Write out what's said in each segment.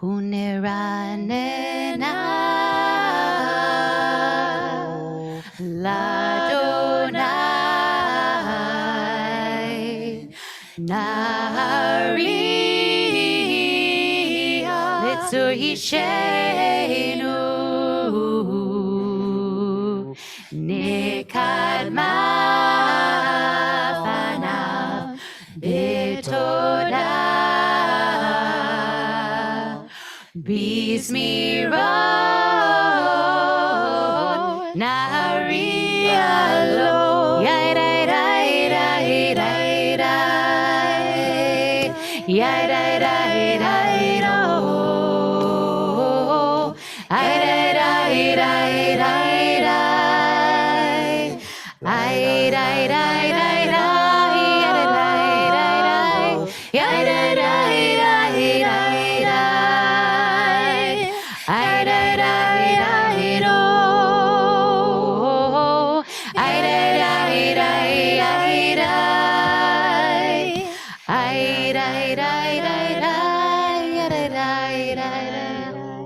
Huneranena Ladonai Nari Litzuhishenu Nikadma Fanav Bitoda Bismiro Narialo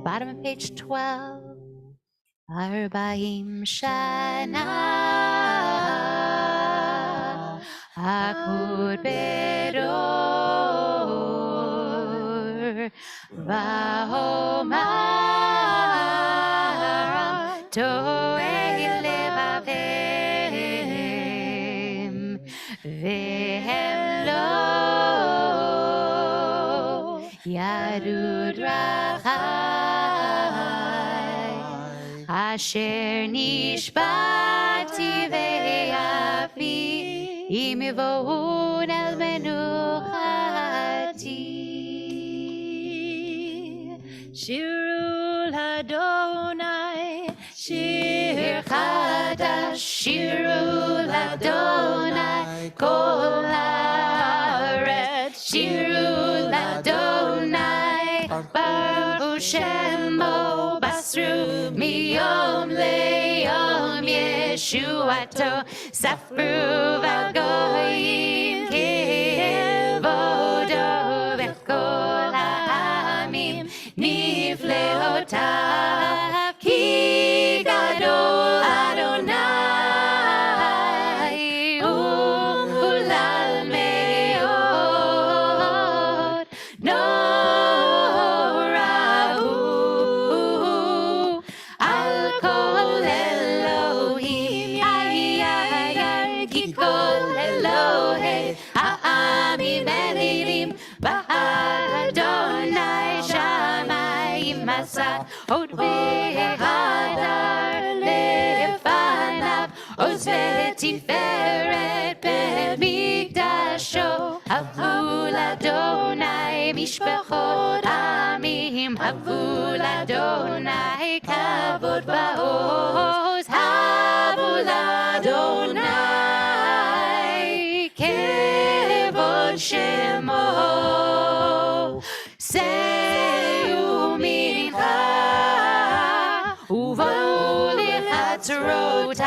Bottom of page 12. Arba'im Shana Akud Bedor Vahomar Toei Levavim Vehem Lo Yadud Rachai Asher Nishbati Ve'afi Imivohun El Menuchati Shirul Adonai Shir Chadash Shirul Adonai Kol Haaretz Shirul Adonai Baruch Shemo Basru Miyom Le'yom Yeshuato Safru V'Goyim Kivodo V'Kol Ha'amim Nifleotav Ki Gadol Adonai U'Hulal Me'od Norahu Al Kol Elohim Ki Kol Elohei Ha'amim Elim Ba'Adonai Shamayim Masad Od Ve'hadar Lefanav Oz Ve'tiferet Be'mikdasho Havul Adonai Mishpachot Amim Havul Adonai Kavod Ba'oz Havul Adonai Kevod Shemo Seu Mincha Uvo Lichatzrotai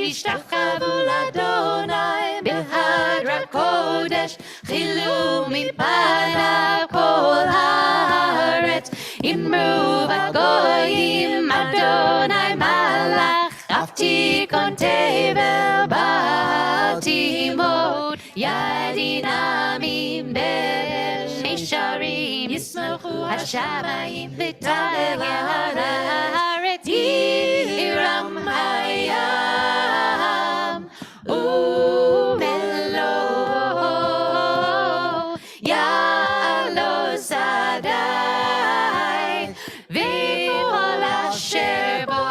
Ishtachavu Adonai B'Hadrat Kodesh Chilu Mipanav Kol Haaretz Imru V'Goyim Adonai Malach Aftikon Tevel Ba'atimot Yadinamim Be'Misharim Yismochu Hashamayim V'Tavel Haaretz Yiram Hayam Umelo Yalo Sadai V'Kol Asher Bo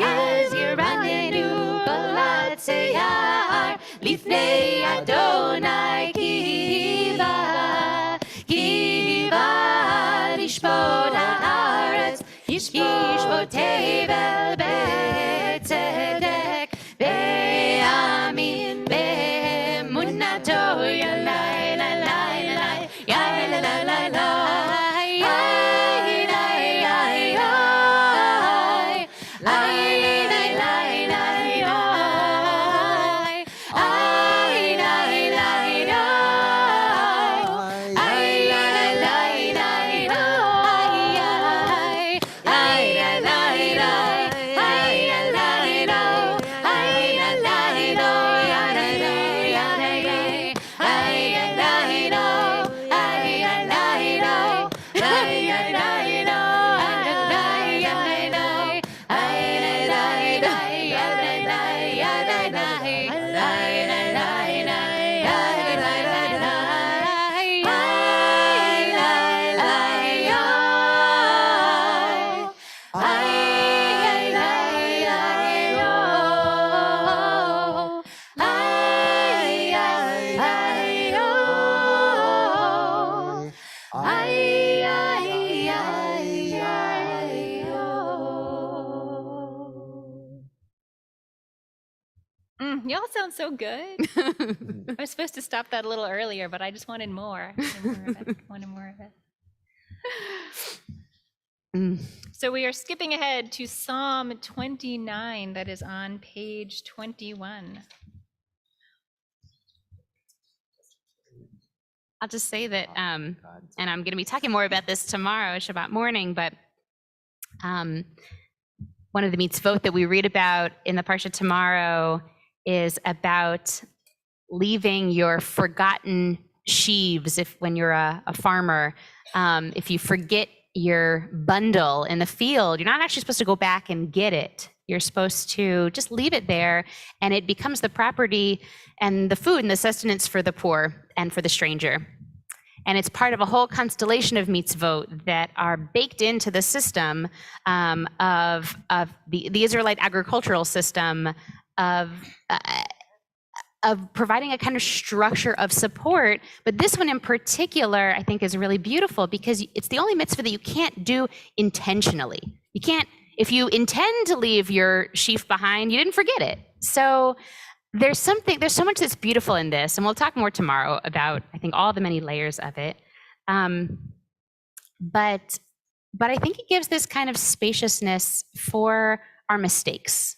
as Yiranenu Balat Seyar Lifnei Adonai Kiva Lishpot Haaretz Yishpot Tevel Be'tzedek Be'amin Be'emunato Yalai Lalai Lalai Yalai Lalai Lalai Y'all sound so good. I was supposed to stop that a little earlier, but I just wanted more. Wanted more of it. So we are skipping ahead to Psalm 29, that is on page 21. I'll just say that, and I'm going to be talking more about this tomorrow, Shabbat morning, but one of the mitzvot that we read about in the Parsha tomorrow is about leaving your forgotten sheaves. When you're a farmer, if you forget your bundle in the field, you're not actually supposed to go back and get it. You're supposed to just leave it there, and it becomes the property and the food and the sustenance for the poor and for the stranger. And it's part of a whole constellation of mitzvot that are baked into the system of the Israelite agricultural system of providing a kind of structure of support. But this one in particular, I think, is really beautiful because it's the only mitzvah that you can't do intentionally. You can't, if you intend to leave your sheaf behind, you didn't forget it. So there's so much that's beautiful in this, and we'll talk more tomorrow about, I think, all the many layers of it. But I think it gives this kind of spaciousness for our mistakes.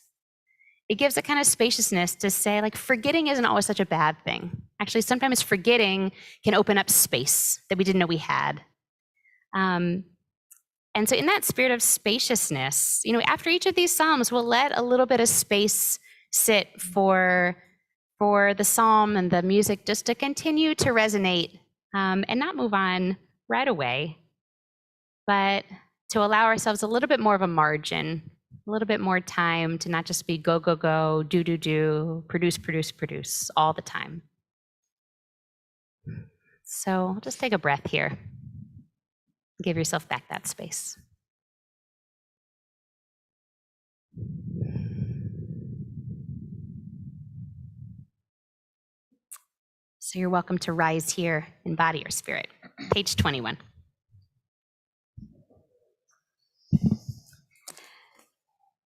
It gives a kind of spaciousness to say, like, forgetting isn't always such a bad thing. Actually, sometimes forgetting can open up space that we didn't know we had. And so in that spirit of spaciousness, after each of these Psalms, we'll let a little bit of space sit for the psalm and the music just to continue to resonate and not move on right away, but to allow ourselves a little bit more of a margin, a little bit more time to not just be go, go, go, do, produce all the time. So just take a breath here. Give yourself back that space. So you're welcome to rise here in body or spirit. Page 21.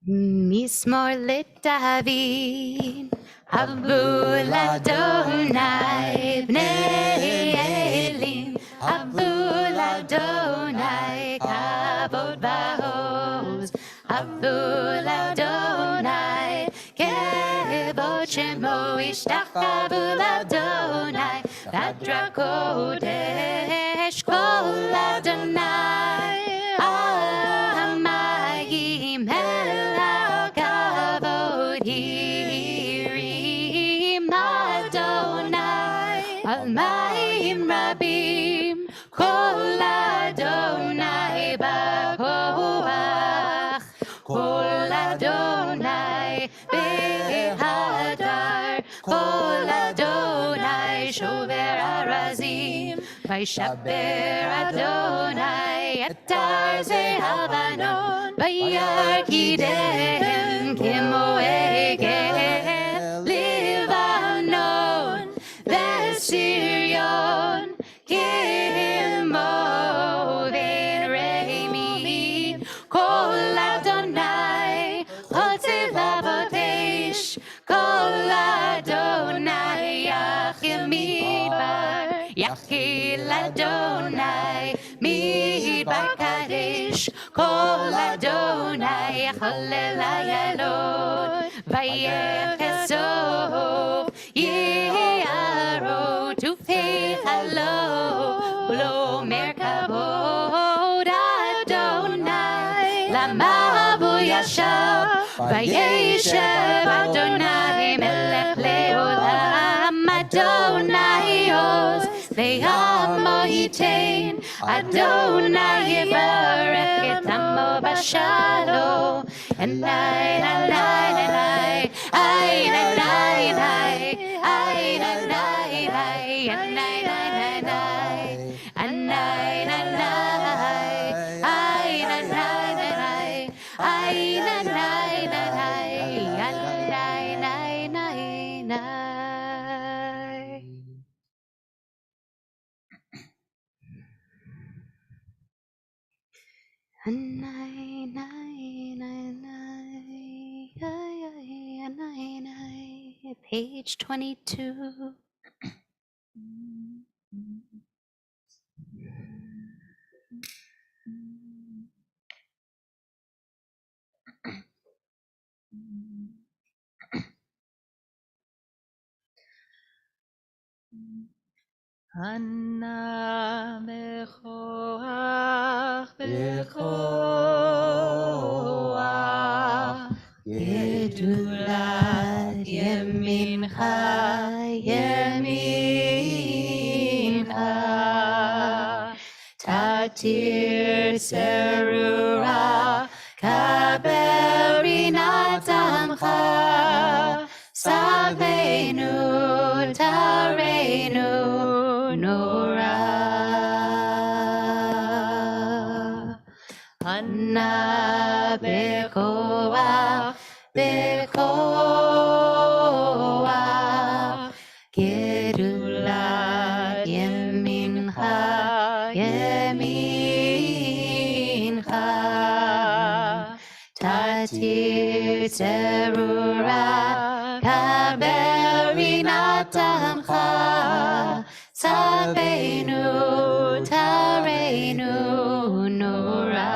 Mismor LeDavid, Havul Adonai, Bnei Elim, Havul Adonai, Kavod Va'oz, Havul Adonai, Kevod Shemo Ishtachavu Adonai, Vadra Kodesh Kol Adonai, Amayim El Kavod Yirim Adonai, Almayim Rabim Kol Adonai Bakoach, Kol Adonai Behadar, Kol Adonai Shover Arazim, Vaishaber Adonai Etar Ze'avanon, Vayarkidehem Kimo Egel Livanon, Vesirion Kimo Ve'reimim, Kol Adonai Chotzer Lavotesh, Kol Adonai Yachil Midbar, Yachil Adonai Midbar Kadesh, Kol Adonai Yachalel Ayalon, Vayechesov Ye'aro Tufei Chalo, Lo Merkavod Adonai Lamavu Yashav, Vayeshev Adonai Melech Leolam, Adonai Oz Ve'amo Yitain, Adonai Yivarech Et Amo B'Shalom, Enai, Enai, Enai, Enai, Enai, Enai, Enai, Enai, Page 22. Anna bechoach bechoach gedulat yemincha yemincha tatir serura kabel rinat amcha Savenu tarenu nora Anna bekoach bekoach Gedulat yemincha yemincha Tatir terura kabel rinat amcha Savenu tarenu nora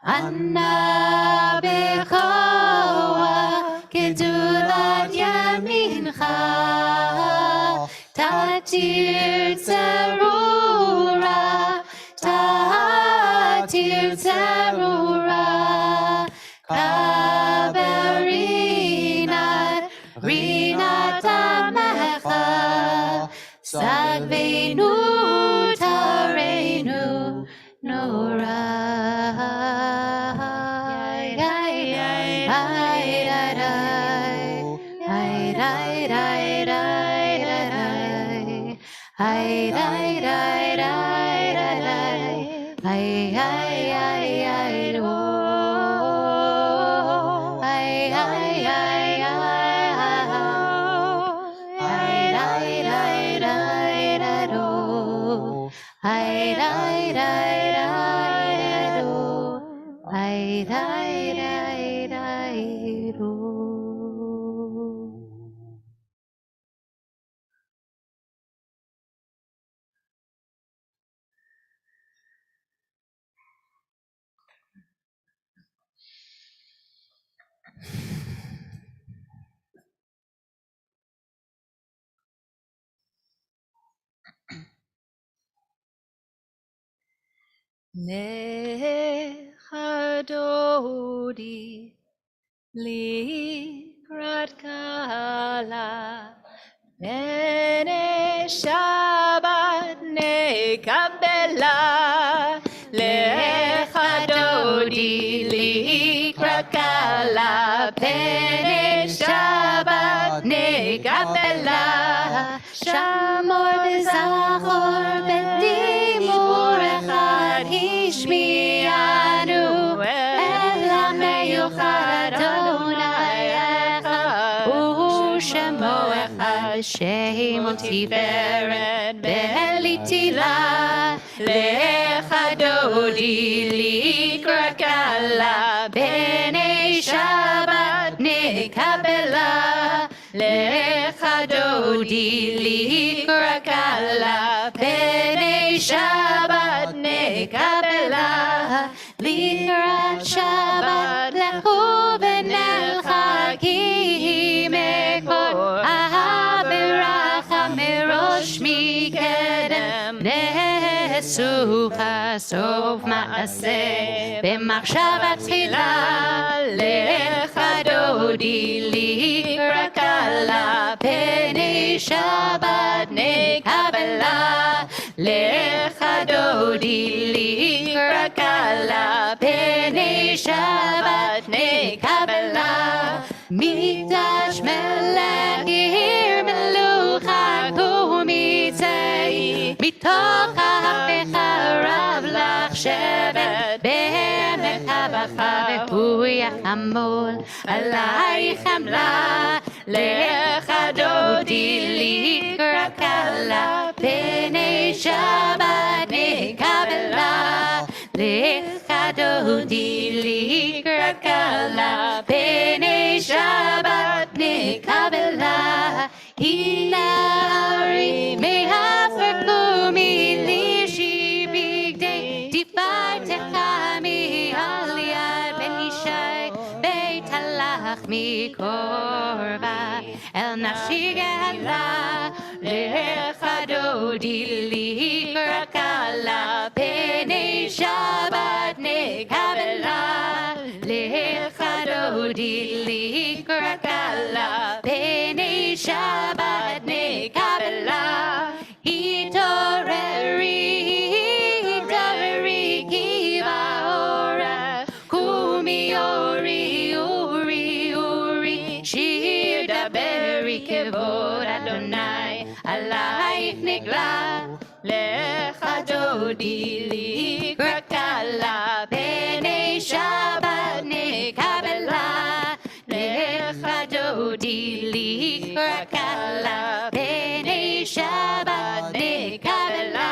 Anna bekoach gedulat yamincha Tatir terura Tatir terura kabel rinat amecha Savenu tarenu nora Lecha Dodi likrat kala Bene Shabbat nekabela Lecha Dodi likrat kala Bene Shabbat nekabela Shamor v'zachor b'dibur echad Hishmianu el ha'meyuchad Adonai echad U'shemo echad Shemo tiferet be'elitila Lecha Dodi likrat kala B'nei Shabbat nekabela Lecha Dodi likrat kala B'nei Shabbat nekabela Likrat Shabbat lechu v'nelcha ki mekor Ahabiracha merosh mikedem Nesucha sof ma'aseh b'machshavat tchila Lecha Dodi likrat kala B'nei Shabbat nekabela Lecha Dodi likrat kala B'nei Shabbat nekabela Mikdash melech yir melucha kumitzei Mitoch ha'afecha rav lach shevet Be'emet ha'bacha v'huyach hamol Alayich hamla Lecha Dodi likrat kala B'nei Shabbat nekabela Lecha Dodi likrat kala B'nei Hilari mehaferkumi lishi big day divide techami aliad benishai beitalach mikorba el nashigala lechadodi likrakala penei Shabbat nekabela lechadodi likrakala penei Shabbat nekabela hitoreri kiva ora kumiori uri shir daberi kevod Adonai alaich nigla lechadodi likrakala penei Shabbat nekabela lechadodi likrakala penei Shabbat nekabela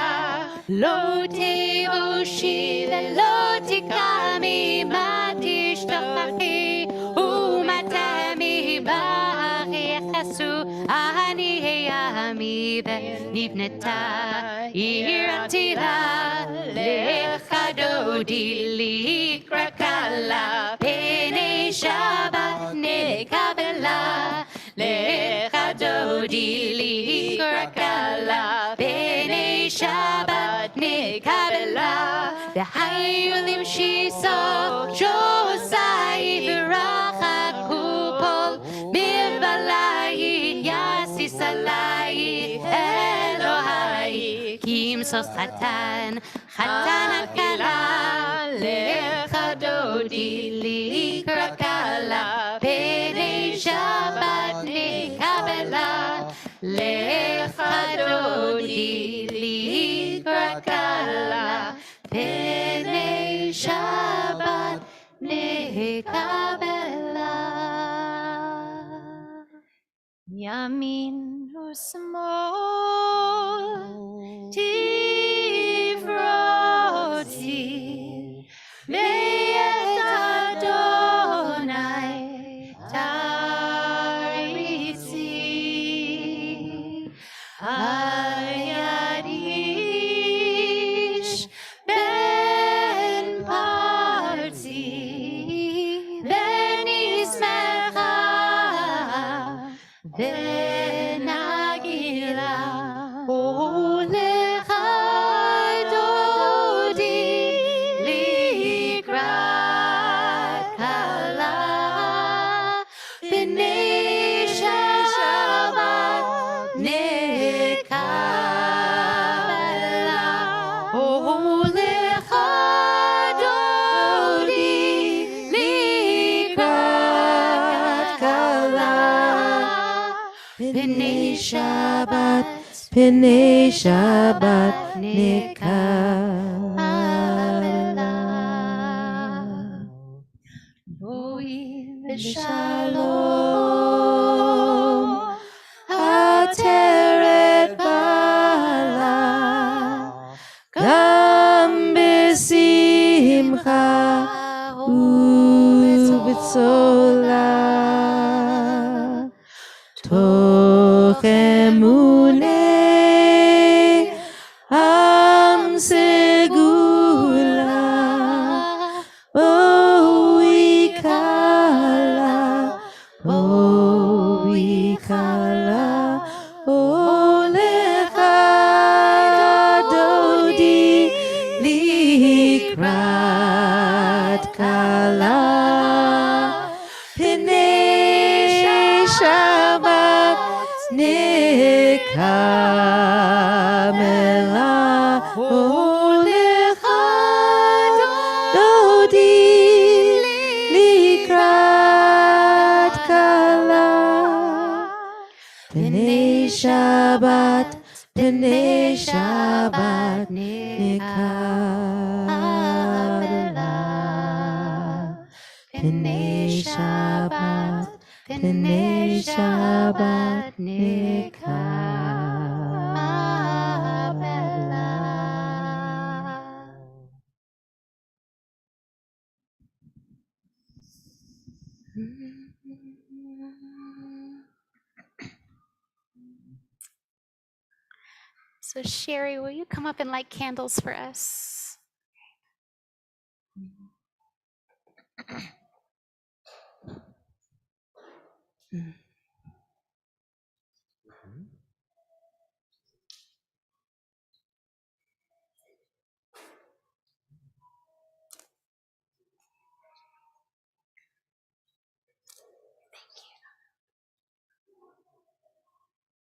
lo tevoshi velo tikami matishtachi umatami ba'achasu ani heyami nivneta iratila lechadodi likrakala penei Shabbat nekabela lechadodi likrakala penei Shabbat nekabela v'hayulim shiso shosai v'rachakupol mivalai yasisalai Elohai kimsos chatan akala lechadodi likrakala penei Shabbat nekabela lechadodi likrakala penei Shabbat nekabela yamin usmol tifroti me'et Adonai taritzi ayad ish ben parti ben ismecha ben agila ulecha dodi likrat kala b'nei Shabbat nekabela ulecha dodi likrat kala b'nei Shabbat nekabela boi v'shalom ateret bala gam besimcha ubetzola toch emuneh am segula boikala olecha dodi likrat kala penei Shabbat nekabela olecha dodi likrat kala penei Shabbat nekabela penei Shabbat nekabela So Sherry, will you come up and light candles for us? Mm.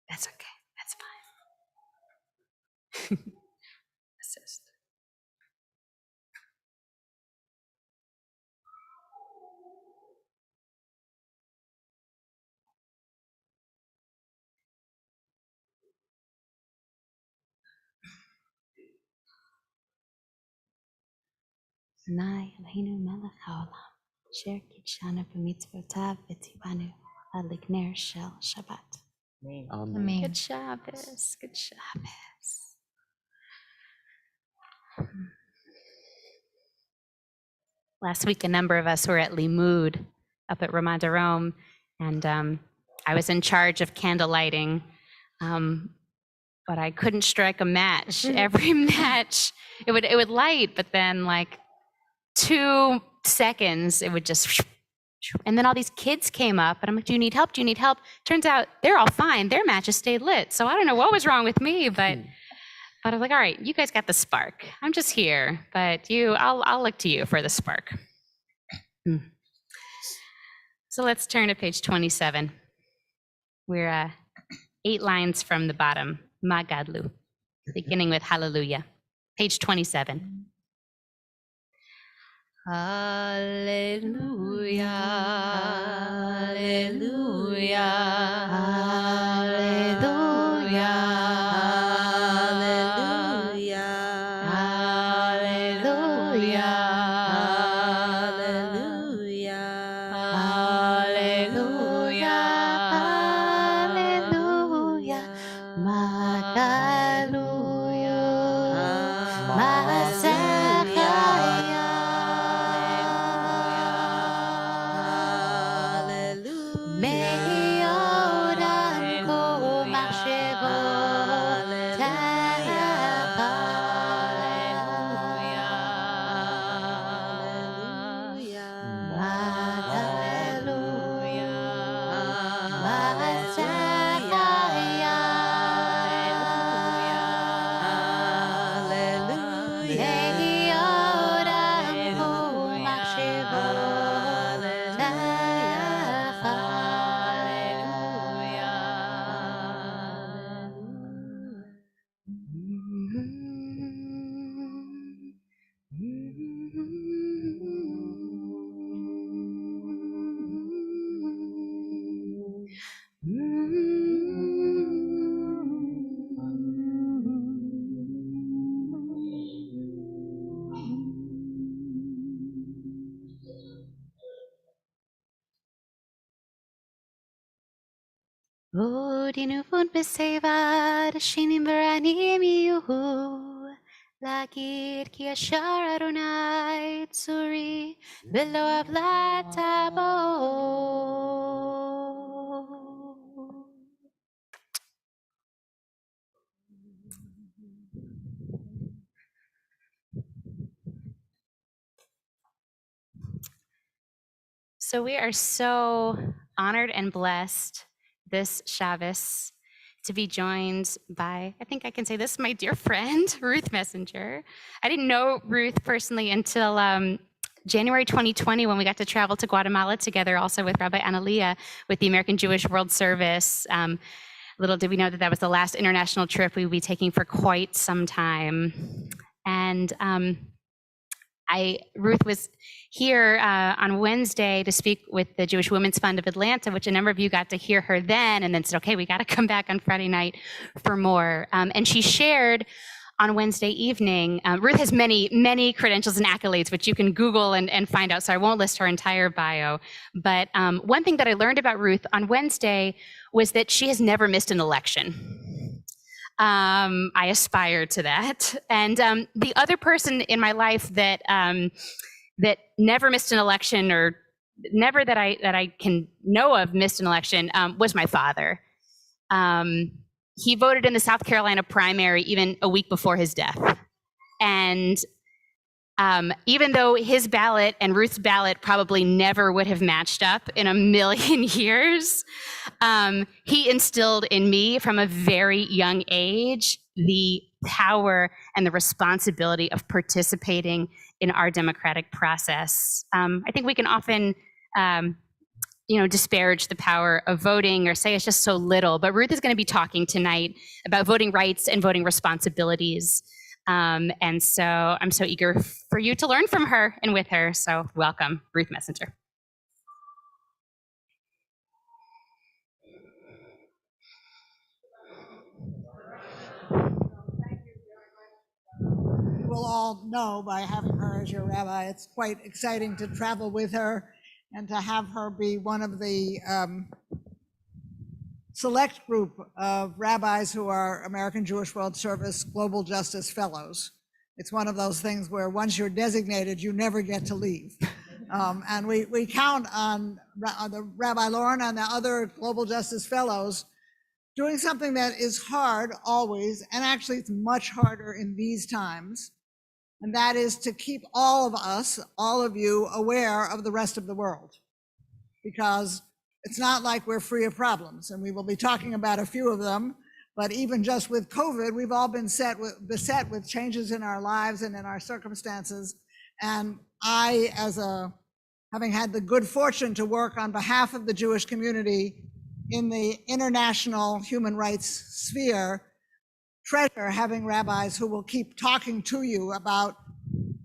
That's okay. That's fine. Assist. Nai Eloheinu melech haolam, asher kitshanu b'mitzvotav v'tzivanu alikner shel Shabbat. Amen. Good Shabbos. Good Shabbos. Last week, a number of us were at Limud up at Ramat Rome, and I was in charge of candle lighting, but I couldn't strike a match. Every match, it would light, but then like 2 seconds, it would just, and then all these kids came up, and I'm like, "Do you need help? Do you need help?" Turns out they're all fine. Their matches stayed lit. So I don't know what was wrong with me, but I was like, "All right, you guys got the spark. I'm just here, but I'll look to you for the spark." So let's turn to page 27. We're 8 lines from the bottom, Magadlu, beginning with Hallelujah. Page 27. Hallelujah, hallelujah, hallelujah, hallelujah, hallelujah, hallelujah, hallelujah, Magalu, Odinuvun besevad shinim v'ranim yuhu lagid ki ashar Adonai tzuri v'lo avlat tabo. So we are so honored and blessed this Shabbos to be joined by, I think I can say this, my dear friend, Ruth Messenger. I didn't know Ruth personally until January 2020 when we got to travel to Guatemala together, also with Rabbi Analia with the American Jewish World Service. Little did we know that that was the last international trip we would be taking for quite some time. And Ruth was here on Wednesday to speak with the Jewish Women's Fund of Atlanta, which a number of you got to hear her then, and then said, okay, we got to come back on Friday night for more. And she shared on Wednesday evening, Ruth has many, many credentials and accolades, which you can Google and find out, so I won't list her entire bio. But one thing that I learned about Ruth on Wednesday was that she has never missed an election. I aspire to that. And the other person in my life that that never missed an election, or never that I can know of missed an election, was my father. he voted in the South Carolina primary even a week before his death. And even though his ballot and Ruth's ballot probably never would have matched up in a million years, he instilled in me from a very young age the power and the responsibility of participating in our democratic process. I think we can often disparage the power of voting or say it's just so little, but Ruth is going to be talking tonight about voting rights and voting responsibilities. And so I'm so eager for you to learn from her and with her. So welcome, Ruth Messenger. You will all know by having her as your rabbi, it's quite exciting to travel with her and to have her be one of the select group of rabbis who are American Jewish World Service Global Justice Fellows. It's one of those things where once you're designated, you never get to leave. And we count on the Rabbi Lauren and the other Global Justice Fellows doing something that is hard always, and actually it's much harder in these times, and that is to keep all of us, all of you, aware of the rest of the world. Because it's not like we're free of problems, and we will be talking about a few of them, but even just with COVID, we've all been beset with changes in our lives and in our circumstances. And I, having had the good fortune to work on behalf of the Jewish community in the international human rights sphere, treasure having rabbis who will keep talking to you about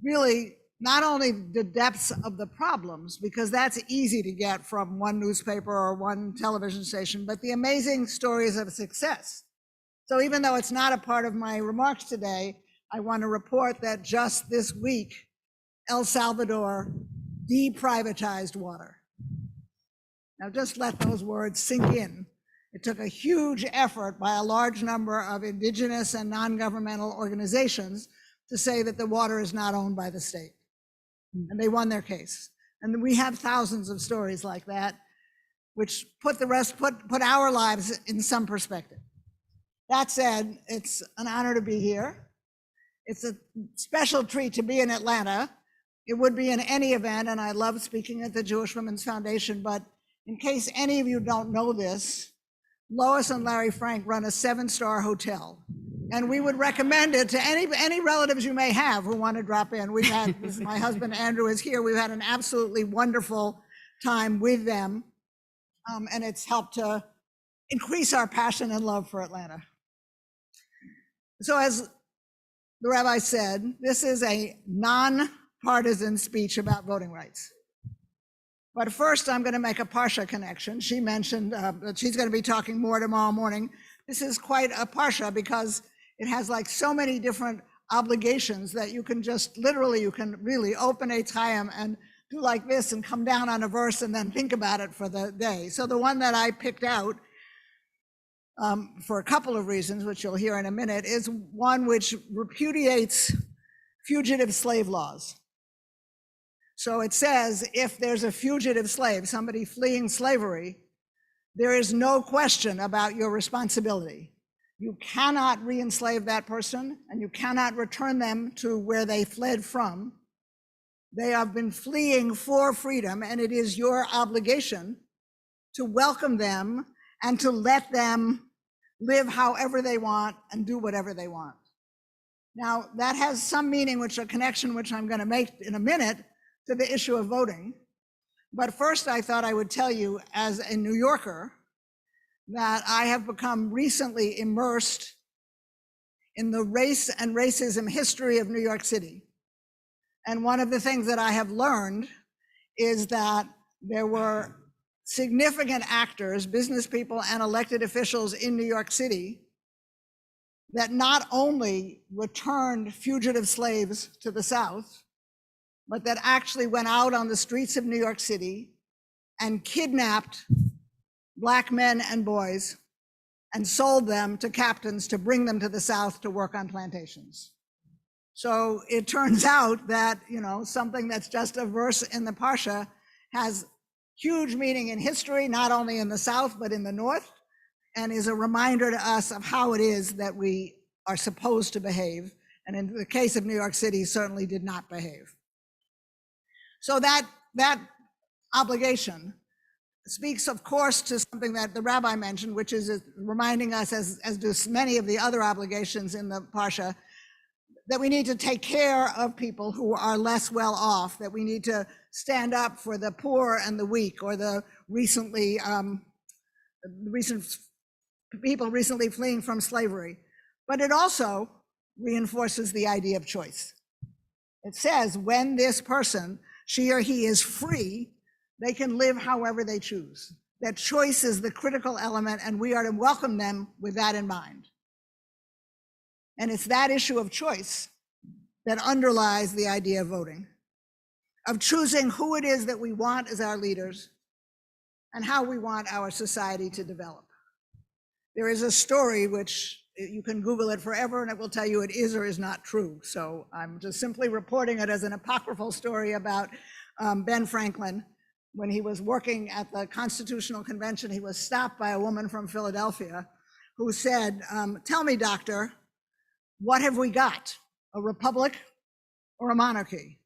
really not only the depths of the problems, because that's easy to get from one newspaper or one television station, but the amazing stories of success. So even though it's not a part of my remarks today, I want to report that just this week, El Salvador deprivatized water. Now just let those words sink in. It took a huge effort by a large number of indigenous and non-governmental organizations to say that the water is not owned by the state. And they won their case. And we have thousands of stories like that, which put our lives in some perspective. That said, it's an honor to be here. It's a special treat to be in Atlanta. It would be in any event, and I love speaking at the Jewish Women's Foundation, but in case any of you don't know this, Lois and Larry Frank run a 7-star hotel. And we would recommend it to any relatives you may have who want to drop in. We've had, my husband Andrew is here, we've had an absolutely wonderful time with them. And it's helped to increase our passion and love for Atlanta. So as the rabbi said, this is a non-partisan speech about voting rights. But first, I'm going to make a Parsha connection. She mentioned that she's going to be talking more tomorrow morning. This is quite a Parsha because it has like so many different obligations that you can just literally, you can really open Eitz Chaim and do like this and come down on a verse and then think about it for the day. So the one that I picked out for a couple of reasons, which you'll hear in a minute, is one which repudiates fugitive slave laws. So it says, if there's a fugitive slave, somebody fleeing slavery, there is no question about your responsibility. You cannot re-enslave that person, and you cannot return them to where they fled from. They have been fleeing for freedom, and it is your obligation to welcome them and to let them live however they want and do whatever they want. Now, that has some meaning, a connection which I'm going to make in a minute to the issue of voting. But first, I thought I would tell you, as a New Yorker, that I have become recently immersed in the race and racism history of New York City. And one of the things that I have learned is that there were significant actors, business people and elected officials in New York City that not only returned fugitive slaves to the South, but that actually went out on the streets of New York City and kidnapped Black men and boys and sold them to captains to bring them to the South to work on plantations. So it turns out that, something that's just a verse in the Parsha has huge meaning in history, not only in the South, but in the North. and is a reminder to us of how it is that we are supposed to behave. And in the case of New York City, certainly did not behave. So that obligation speaks, of course, to something that the rabbi mentioned, which is reminding us, as do many of the other obligations in the Parsha, that we need to take care of people who are less well off, that we need to stand up for the poor and the weak, or the recent people recently fleeing from slavery. But it also reinforces the idea of choice. It says when this person, she or he, is free, they can live however they choose. That choice is the critical element, and we are to welcome them with that in mind. And it's that issue of choice that underlies the idea of voting, of choosing who it is that we want as our leaders and how we want our society to develop. There is a story which you can Google it forever and it will tell you it is or is not true. So I'm just simply reporting it as an apocryphal story about Ben Franklin. When he was working at the Constitutional Convention, he was stopped by a woman from Philadelphia who said, "Tell me, doctor, what have we got, a republic or a monarchy?"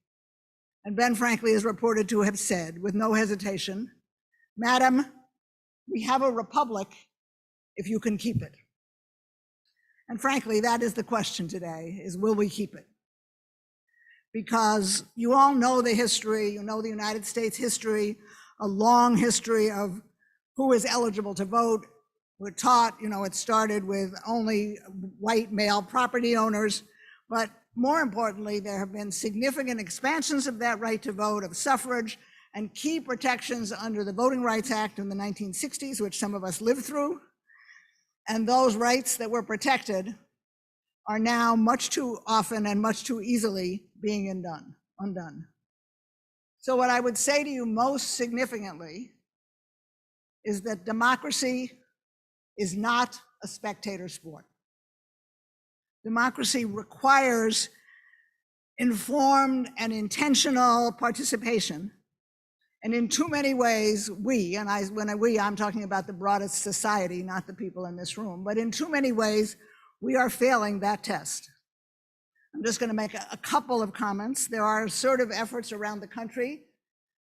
And Ben Franklin is reported to have said, with no hesitation, "Madam, we have a republic if you can keep it." And frankly, that is the question today, is will we keep it? Because you all know the history, you know the United States history, a long history of who is eligible to vote. We're taught, it started with only white male property owners, but more importantly, there have been significant expansions of that right to vote, of suffrage, and key protections under the Voting Rights Act in the 1960s, which some of us lived through. And those rights that were protected are now much too often and much too easily being undone. So what I would say to you most significantly is that democracy is not a spectator sport. Democracy requires informed and intentional participation. And in too many ways, I'm talking about the broadest society, not the people in this room, but in too many ways, we are failing that test. I'm just going to make a couple of comments. There are assertive efforts around the country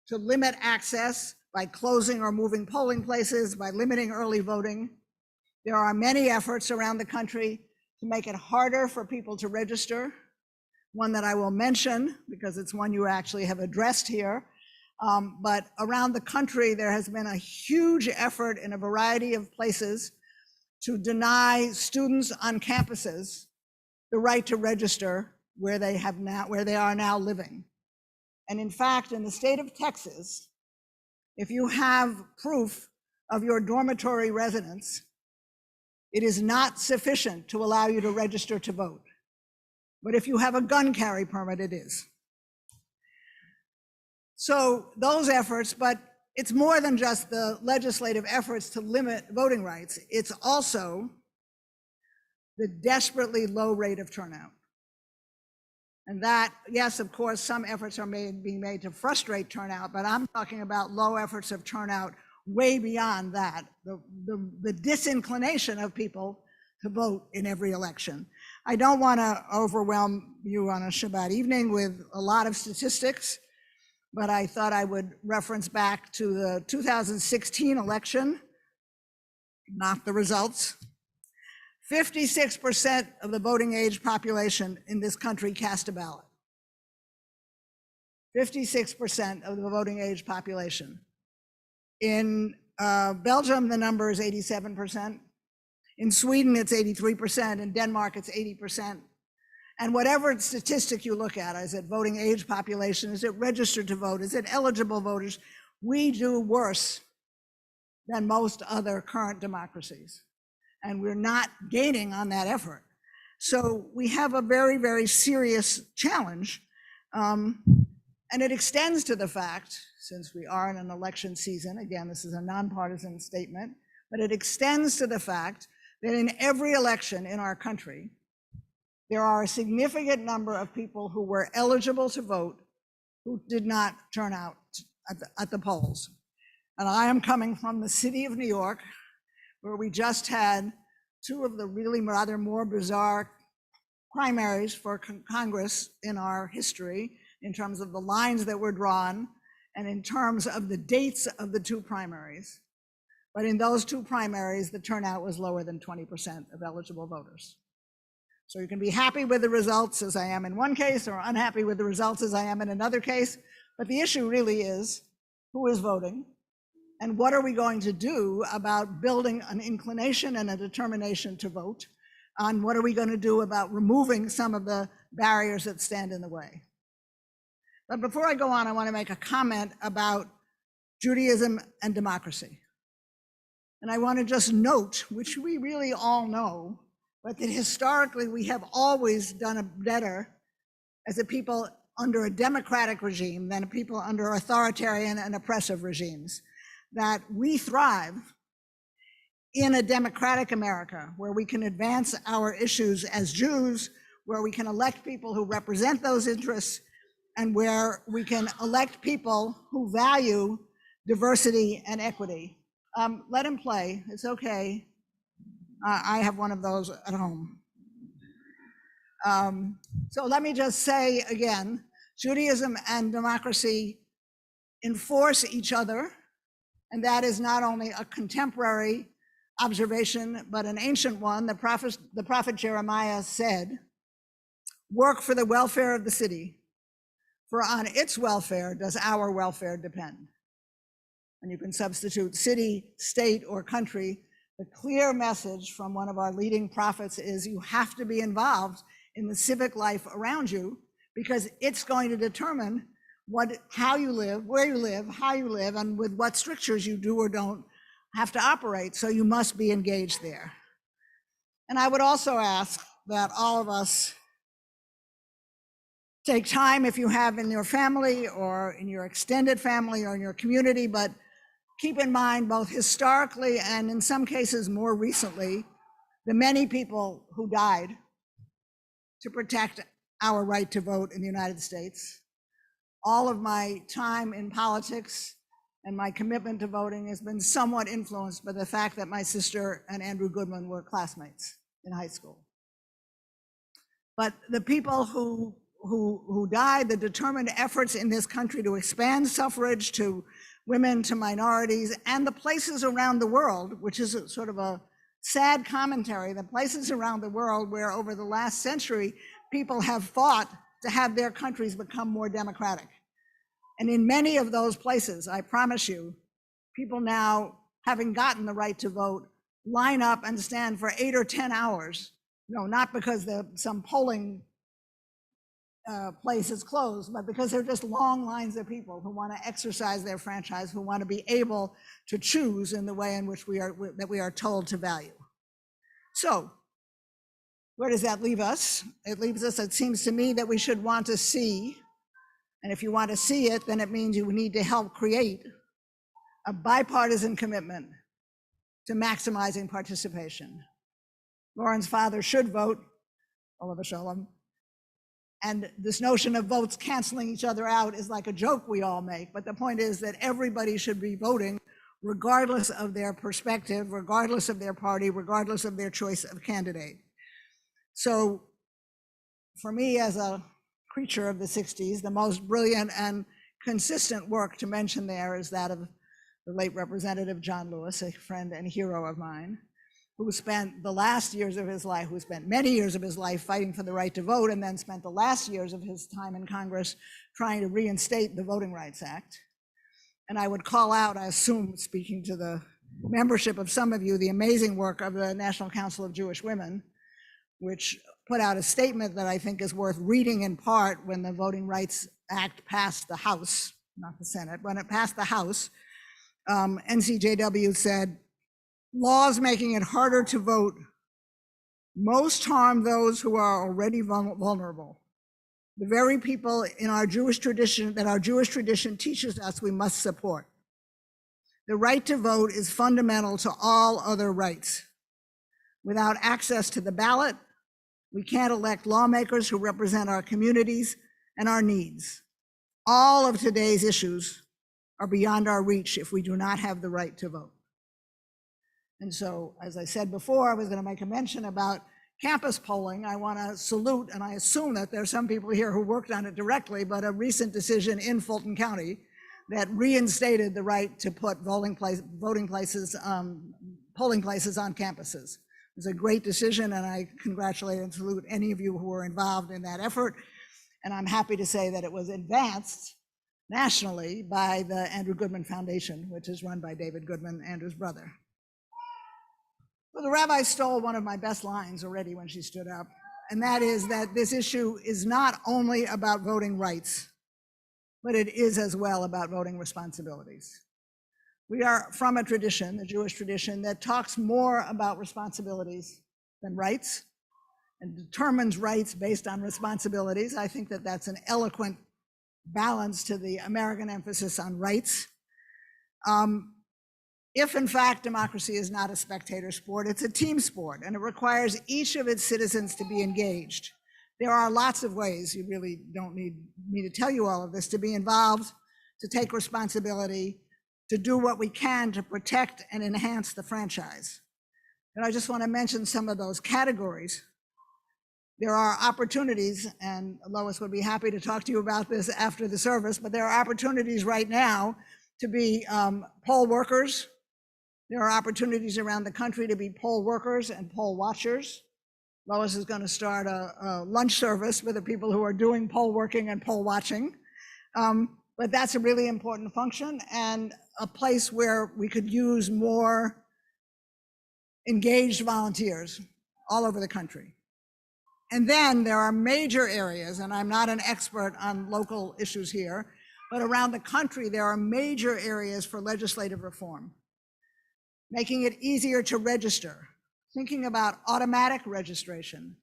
to limit access by closing or moving polling places, by limiting early voting. There are many efforts around the country to make it harder for people to register. One that I will mention, because it's one you actually have addressed here, but around the country, there has been a huge effort in a variety of places to deny students on campuses the right to register where they are now living. And in fact, in the state of Texas, if you have proof of your dormitory residence, it is not sufficient to allow you to register to vote. But if you have a gun carry permit, it is. So those efforts, but it's more than just the legislative efforts to limit voting rights. It's also the desperately low rate of turnout. And that, yes, of course, some efforts are being made to frustrate turnout, but I'm talking about low efforts of turnout way beyond that, the disinclination of people to vote in every election. I don't want to overwhelm you on a Shabbat evening with a lot of statistics, but I thought I would reference back to the 2016 election, not the results. 56% of the voting age population in this country cast a ballot. 56% of the voting age population. In Belgium, the number is 87%. In Sweden, it's 83%. In Denmark, it's 80%. And whatever statistic you look at, is it voting age population? Is it registered to vote? Is it eligible voters? We do worse than most other current democracies. And we're not gaining on that effort. So we have a very, very serious challenge. And it extends to the fact, since we are in an election season, again, this is a nonpartisan statement, but it extends to the fact that in every election in our country, there are a significant number of people who were eligible to vote who did not turn out at the polls. And I am coming from the city of New York, where we just had two of the really rather more bizarre primaries for Congress in our history, in terms of the lines that were drawn and in terms of the dates of the two primaries. But in those two primaries, the turnout was lower than 20% of eligible voters. So you can be happy with the results, as I am in one case, or unhappy with the results as I am in another case. But the issue really is, who is voting? And what are we going to do about building an inclination and a determination to vote? On what are we going to do about removing some of the barriers that stand in the way? But before I go on, I want to make a comment about Judaism and democracy. And I want to just note, which we really all know, but that historically we have always done better as a people under a democratic regime than a people under authoritarian and oppressive regimes. That we thrive in a democratic America where we can advance our issues as Jews, where we can elect people who represent those interests, and where we can elect people who value diversity and equity. Let him play, it's okay. I have one of those at home. So let me just say again, Judaism and democracy enforce each other, and that is not only a contemporary observation, but an ancient one. The prophet Jeremiah said, "Work for the welfare of the city, for on its welfare does our welfare depend." And you can substitute city, state, or country. The clear message from one of our leading prophets is you have to be involved in the civic life around you, because it's going to determine how you live, where you live, how you live, and with what strictures you do or don't have to operate. So you must be engaged there. And I would also ask that all of us take time, if you have in your family or in your extended family or in your community, but keep in mind both historically and in some cases more recently, the many people who died to protect our right to vote in the United States. All of my time in politics and my commitment to voting has been somewhat influenced by the fact that my sister and Andrew Goodman were classmates in high school. But the people who died, the determined efforts in this country to expand suffrage to women, to minorities, and the places around the world, which is sort of a sad commentary, the places around the world where over the last century, people have fought to have their countries become more democratic. And in many of those places, I promise you, people now, having gotten the right to vote, line up and stand for 8 or 10 hours, not because some polling place is closed, but because they're just long lines of people who want to exercise their franchise, who want to be able to choose in the way in which we are told to value. So where does that leave us? It leaves us, it seems to me, that we should want to see, and if you want to see it, then it means you need to help create a bipartisan commitment to maximizing participation. Lauren's father should vote, Oliver Sholem. And this notion of votes canceling each other out is like a joke we all make. But the point is that everybody should be voting regardless of their perspective, regardless of their party, regardless of their choice of candidate. So for me, as a creature of the 60s, the most brilliant and consistent work to mention there is that of the late Representative John Lewis, a friend and hero of mine, who spent the last years of his life, who spent many years of his life fighting for the right to vote, and then spent the last years of his time in Congress trying to reinstate the Voting Rights Act. And I would call out, I assume, speaking to the membership of some of you, the amazing work of the National Council of Jewish Women, which put out a statement that I think is worth reading in part when the Voting Rights Act passed the House, not the Senate. When it passed the House, NCJW said, "Laws making it harder to vote most harm those who are already vulnerable. The very people in our Jewish tradition that our Jewish tradition teaches us we must support. The right to vote is fundamental to all other rights. Without access to the ballot, we can't elect lawmakers who represent our communities and our needs. All of today's issues are beyond our reach if we do not have the right to vote." And so, as I said before, I was going to make a mention about campus polling. I want to salute, and I assume that there are some people here who worked on it directly, but a recent decision in Fulton County that reinstated the right to put polling places on campuses. It was a great decision, and I congratulate and salute any of you who were involved in that effort. And I'm happy to say that it was advanced nationally by the Andrew Goodman Foundation, which is run by David Goodman, Andrew's brother. Well, the rabbi stole one of my best lines already when she stood up, and that is that this issue is not only about voting rights, but it is as well about voting responsibilities. We are from a tradition, the Jewish tradition, that talks more about responsibilities than rights and determines rights based on responsibilities. I think that that's an eloquent balance to the American emphasis on rights. If in fact democracy is not a spectator sport, it's a team sport, and it requires each of its citizens to be engaged. There are lots of ways, you really don't need me to tell you all of this, to be involved, to take responsibility, to do what we can to protect and enhance the franchise. And I just want to mention some of those categories. There are opportunities, and Lois would be happy to talk to you about this after the service, but there are opportunities right now to be poll workers. There are opportunities around the country to be poll workers and poll watchers. Lois is going to start a lunch service with the people who are doing poll working and poll watching. But that's a really important function and a place where we could use more engaged volunteers all over the country. And then there are major areas, and I'm not an expert on local issues here, but around the country, there are major areas for legislative reform. Making it easier to register, thinking about automatic registration,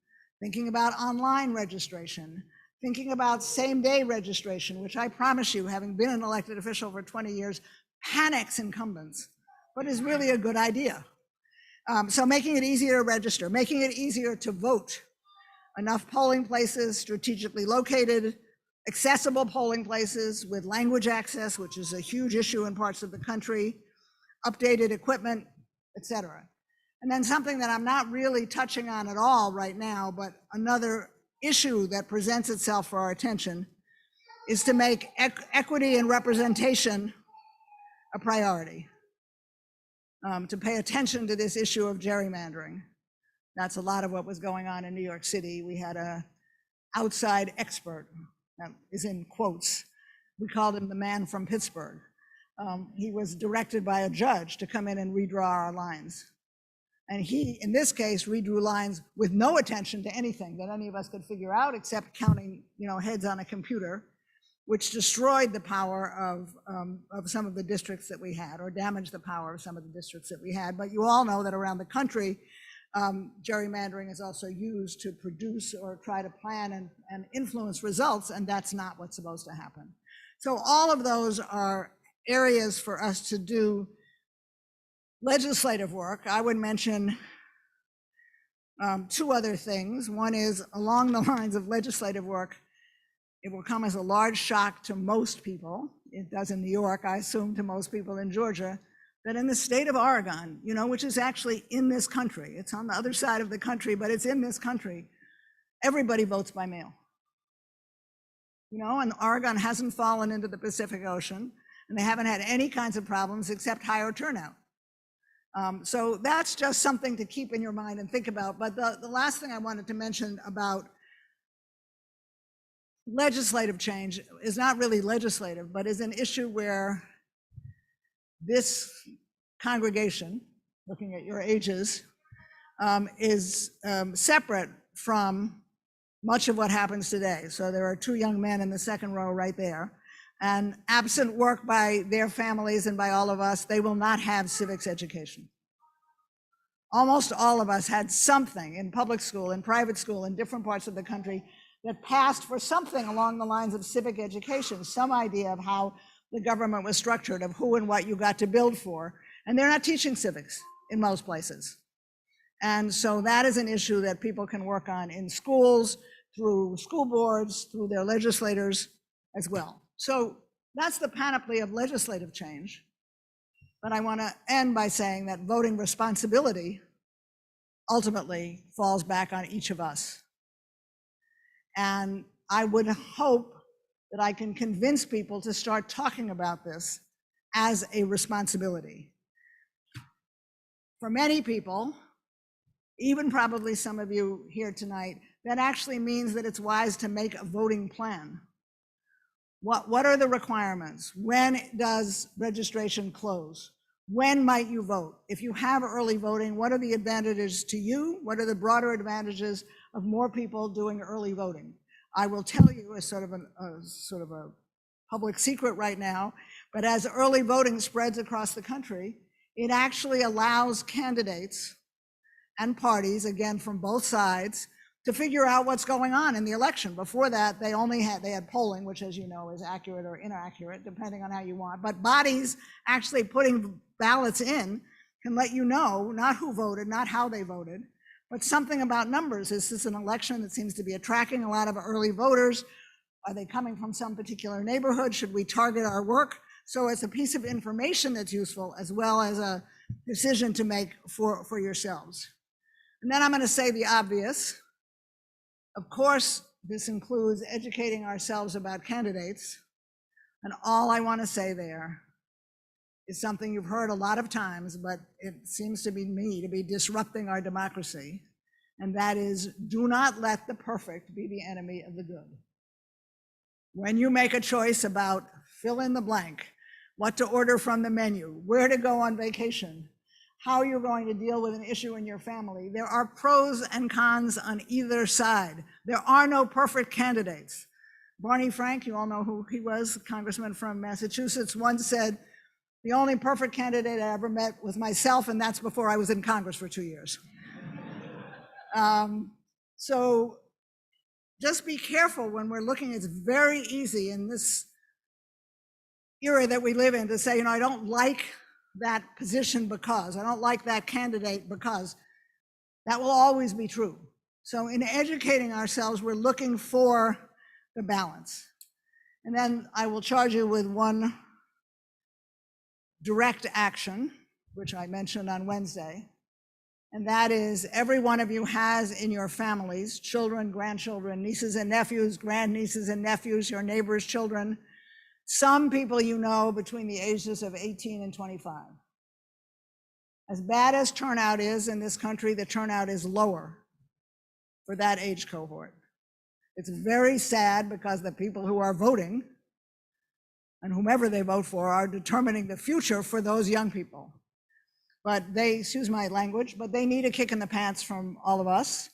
thinking about online registration, thinking about same-day registration, which I promise you, having been an elected official for 20 years, panics incumbents, but is really a good idea. So making it easier to register, making it easier to vote, enough polling places strategically located, accessible polling places with language access, which is a huge issue in parts of the country, updated equipment, et cetera. And then something that I'm not really touching on at all right now, but another issue that presents itself for our attention is to make equity and representation a priority, to pay attention to this issue of gerrymandering. That's a lot of what was going on in New York City. We had an outside expert, that is in quotes. We called him the man from Pittsburgh. He was directed by a judge to come in and redraw our lines. And he, in this case, redrew lines with no attention to anything that any of us could figure out except counting, heads on a computer, which destroyed the power of some of the districts that we had, or damaged the power of some of the districts that we had. But you all know that around the country, gerrymandering is also used to produce or try to plan and influence results, and that's not what's supposed to happen. So all of those are areas for us to do legislative work. I would mention two other things. One is along the lines of legislative work. It will come as a large shock to most people. It does in New York, I assume to most people in Georgia, that in the state of Oregon, which is actually in this country, it's on the other side of the country, but it's in this country, everybody votes by mail. And Oregon hasn't fallen into the Pacific Ocean, and they haven't had any kinds of problems except higher turnout. So that's just something to keep in your mind and think about. But the last thing I wanted to mention about legislative change is not really legislative, but is an issue where this congregation, looking at your ages, is separate from much of what happens today. So there are two young men in the second row right there. And absent work by their families and by all of us, they will not have civics education. Almost all of us had something in public school, in private school, in different parts of the country that passed for something along the lines of civic education, some idea of how the government was structured, of who and what you got to build for. And they're not teaching civics in most places. And so that is an issue that people can work on in schools, through school boards, through their legislators as well. So that's the panoply of legislative change. But I want to end by saying that voting responsibility ultimately falls back on each of us. And I would hope that I can convince people to start talking about this as a responsibility. For many people, even probably some of you here tonight, that actually means that it's wise to make a voting plan. What are the requirements? When does registration close? When might you vote? If you have early voting, what are the advantages to you? What are the broader advantages of more people doing early voting? I will tell you as sort of a public secret right now, but as early voting spreads across the country, it actually allows candidates and parties, again from both sides, to figure out what's going on in the election. Before that, they had polling, which, as you know, is accurate or inaccurate, depending on how you want. But bodies actually putting ballots in can let you know not who voted, not how they voted, but something about numbers. Is this an election that seems to be attracting a lot of early voters? Are they coming from some particular neighborhood? Should we target our work? So it's a piece of information that's useful, as well as a decision to make for yourselves. And then I'm going to say the obvious. Of course, this includes educating ourselves about candidates. And all I want to say there is something you've heard a lot of times, but it seems to me to be disrupting our democracy. And that is, do not let the perfect be the enemy of the good. When you make a choice about fill in the blank, what to order from the menu, where to go on vacation, how you're going to deal with an issue in your family, there are pros and cons on either side. There are no perfect candidates. Barney Frank, you all know who he was, congressman from Massachusetts, once said, the only perfect candidate I ever met was myself, and that's before I was in Congress for 2 years. So just be careful when we're looking. It's very easy in this era that we live in to say, I don't like that position because, I don't like that candidate because. That will always be true. So in educating ourselves, we're looking for the balance. And then I will charge you with one direct action, which I mentioned on Wednesday. And that is, every one of you has in your families, children, grandchildren, nieces and nephews, grandnieces and nephews, your neighbors' children, some people you know between the ages of 18 and 25. As bad as turnout is in this country, the turnout is lower for that age cohort. It's very sad because the people who are voting, and whomever they vote for, are determining the future for those young people. But they, excuse my language, but they need a kick in the pants from all of us.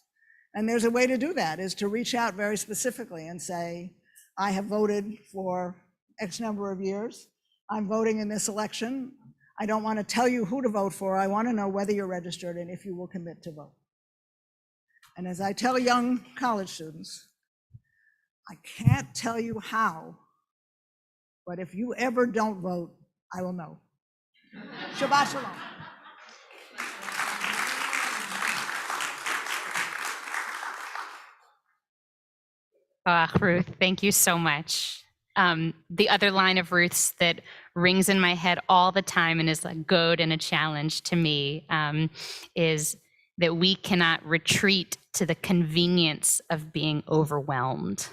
And there's a way to do that, is to reach out very specifically and say, I have voted for X number of years. I'm voting in this election. I don't want to tell you who to vote for. I want to know whether you're registered and if you will commit to vote. And as I tell young college students, I can't tell you how, but if you ever don't vote, I will know. Shabbat shalom. Ruth, thank you so much. The other line of Ruth's that rings in my head all the time and is a goad and a challenge to me is that we cannot retreat to the convenience of being overwhelmed.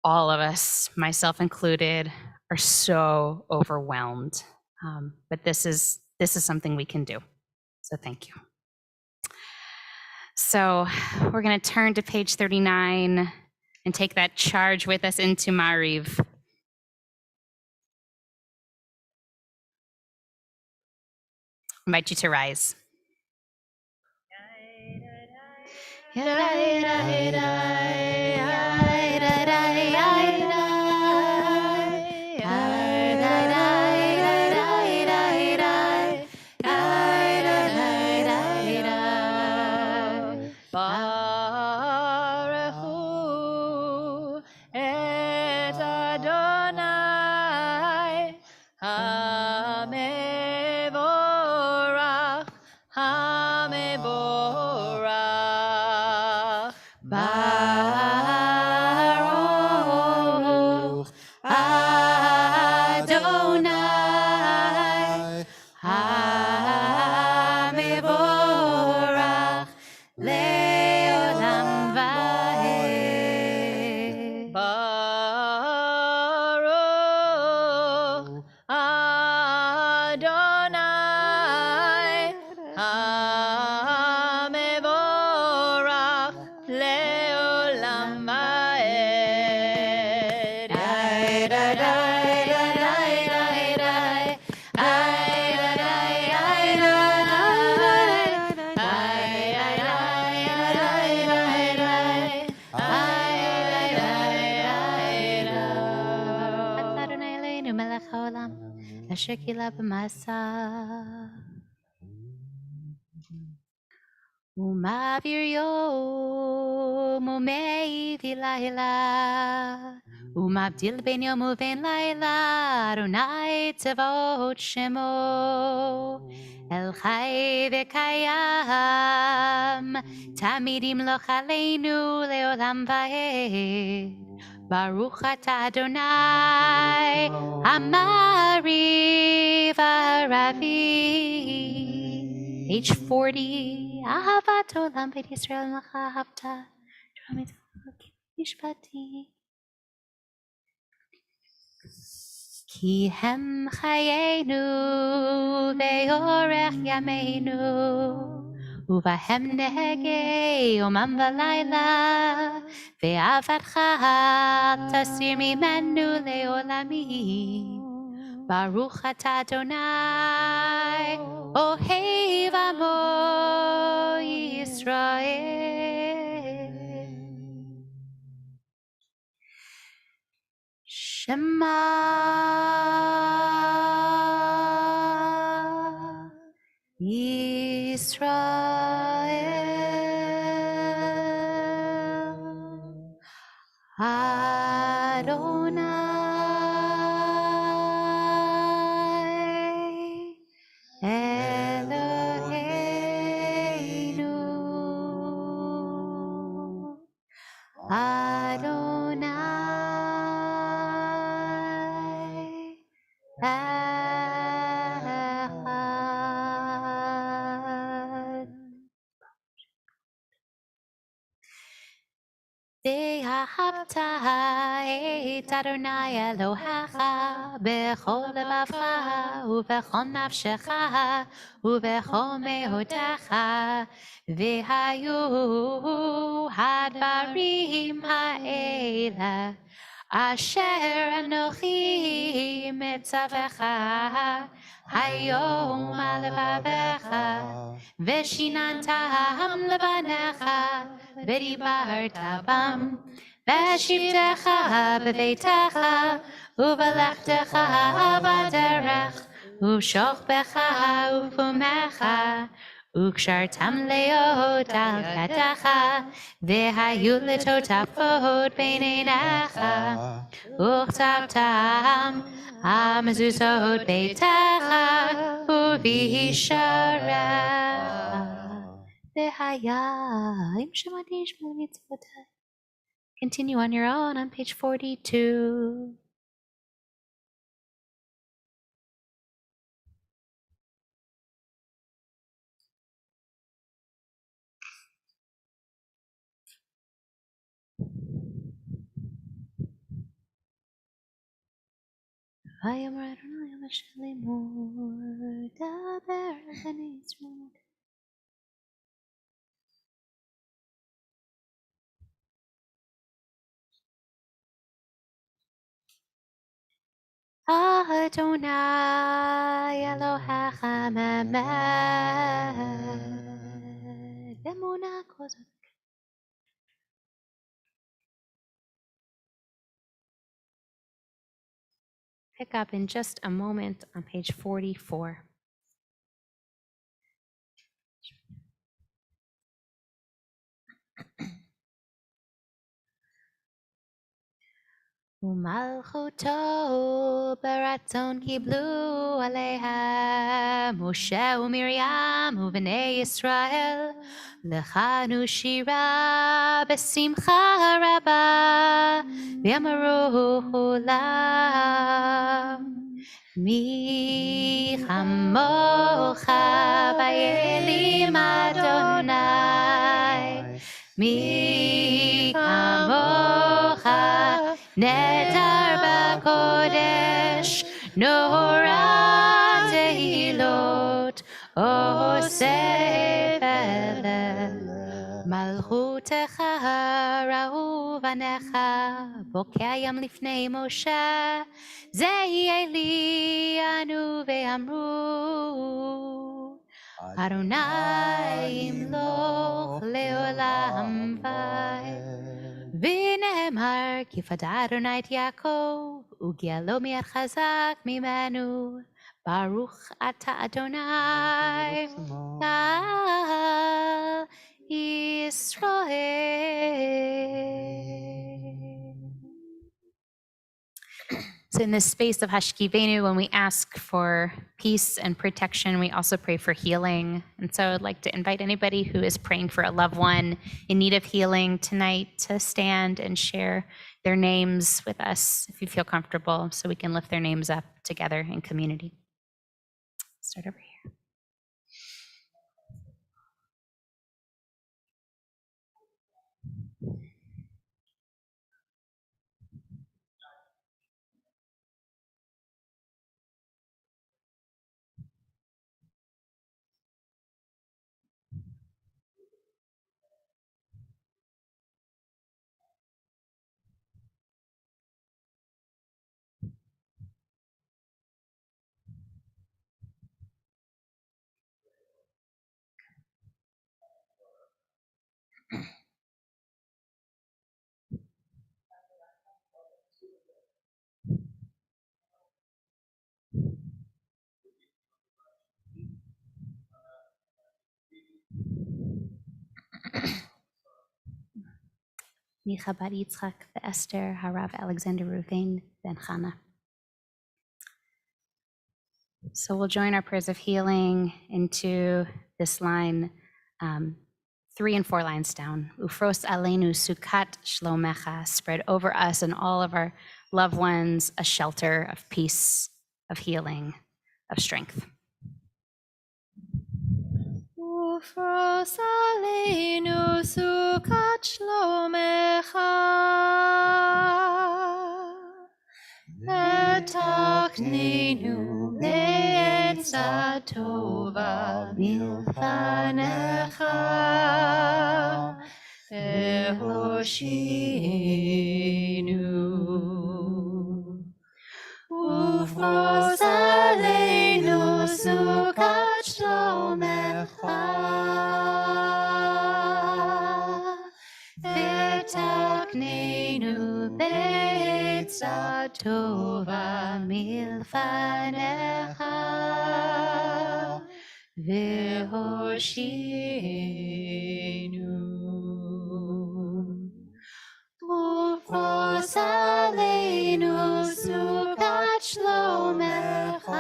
All of us, myself included, are so overwhelmed. But this is something we can do. So thank you. So we're going to turn to page 39 and take that charge with us into Mariv. I invite you to rise. Baruch et Adonai hamevorach hamevorach Baruch Adonai אשר קילה במסע ומעביר יום ומביא לילה ומבדיל בין יום ובין לילה אדוני צבאות שמו אל חי וקיים תמיד ימלוך עלינו לעולם ועד ברוך אתה אדוני המעריב הרבי Page 40 אהבת עולם בית ישראל מלך אהבת משפטי כי הם חיינו ואורך ימינו ובהם נהגה יומם ולילה ואהבתך תסיר ממנו לעולמי ברוך אתה אדוני אוהב עמו ישראל שמע ישראל אדוני אלוהינו אדוני ואהבת את אדוני אלוהיך בכל לבבך ובכל נפשך ובכל מאודך והיו הדברים האלה אשר אנוכי מצווך היום על לבביך ושיננתם לבניך ודיברת בם בשבתך בביתך ובלכתך בדרך ובשוכבך ובפומך וקשרתם להיות על ידך והיו לטוטפות בין עיניך וכתבתם המזוזות ביתך ובישרה והיה אם שמעתי ישמעו מצוותיי. Continue on your own on page 42. ויאמר אדוני משה לאמור דבר אל בני ישראל אדוני אלוהיך ממד אמונה כזאת. Pick up in just a moment on page 44. ומלכותו ברצון קיבלו עליה משה ומרים ובני ישראל לחנו שירה בשמחה רבה ואמרו כולם מי כמוך באלים אדוני מי כמוך נדר בקודש נורא תהילות עושה פלא מלכות תורתך ראו בניך, בוקע ים לפני משה, זה יהיה לי אנו ואמרו, אדוני ימלוך לעולם ועד. ונאמר, כי פדה אדוני את יעקב, וגאלו מיד חזק ממנו. ברוך אתה אדוני, על Israel. So in this space of Hashkivenu, when we ask for peace and protection, we also pray for healing. And so I'd like to invite anybody who is praying for a loved one in need of healing tonight to stand and share their names with us, if you feel comfortable, so we can lift their names up together in community. Start over here. Micha bar Yitzchak Esther, Harav Alexander Ruvain ben Chana. So we'll join our prayers of healing into this line, 3 and 4 lines down. Ufros aleinu sukat shlomecha, spread over us and all of our loved ones a shelter of peace, of healing, of strength. Ufros aleinu sukat shlomecha, ותקננו בעצה טובה מלפניך, והושיענו. ופרוס עלינו סוכת שלומך, ותקננו בעצה טובה מלפניך, והושיענו. ופרוס עלינו סוכת שלומך,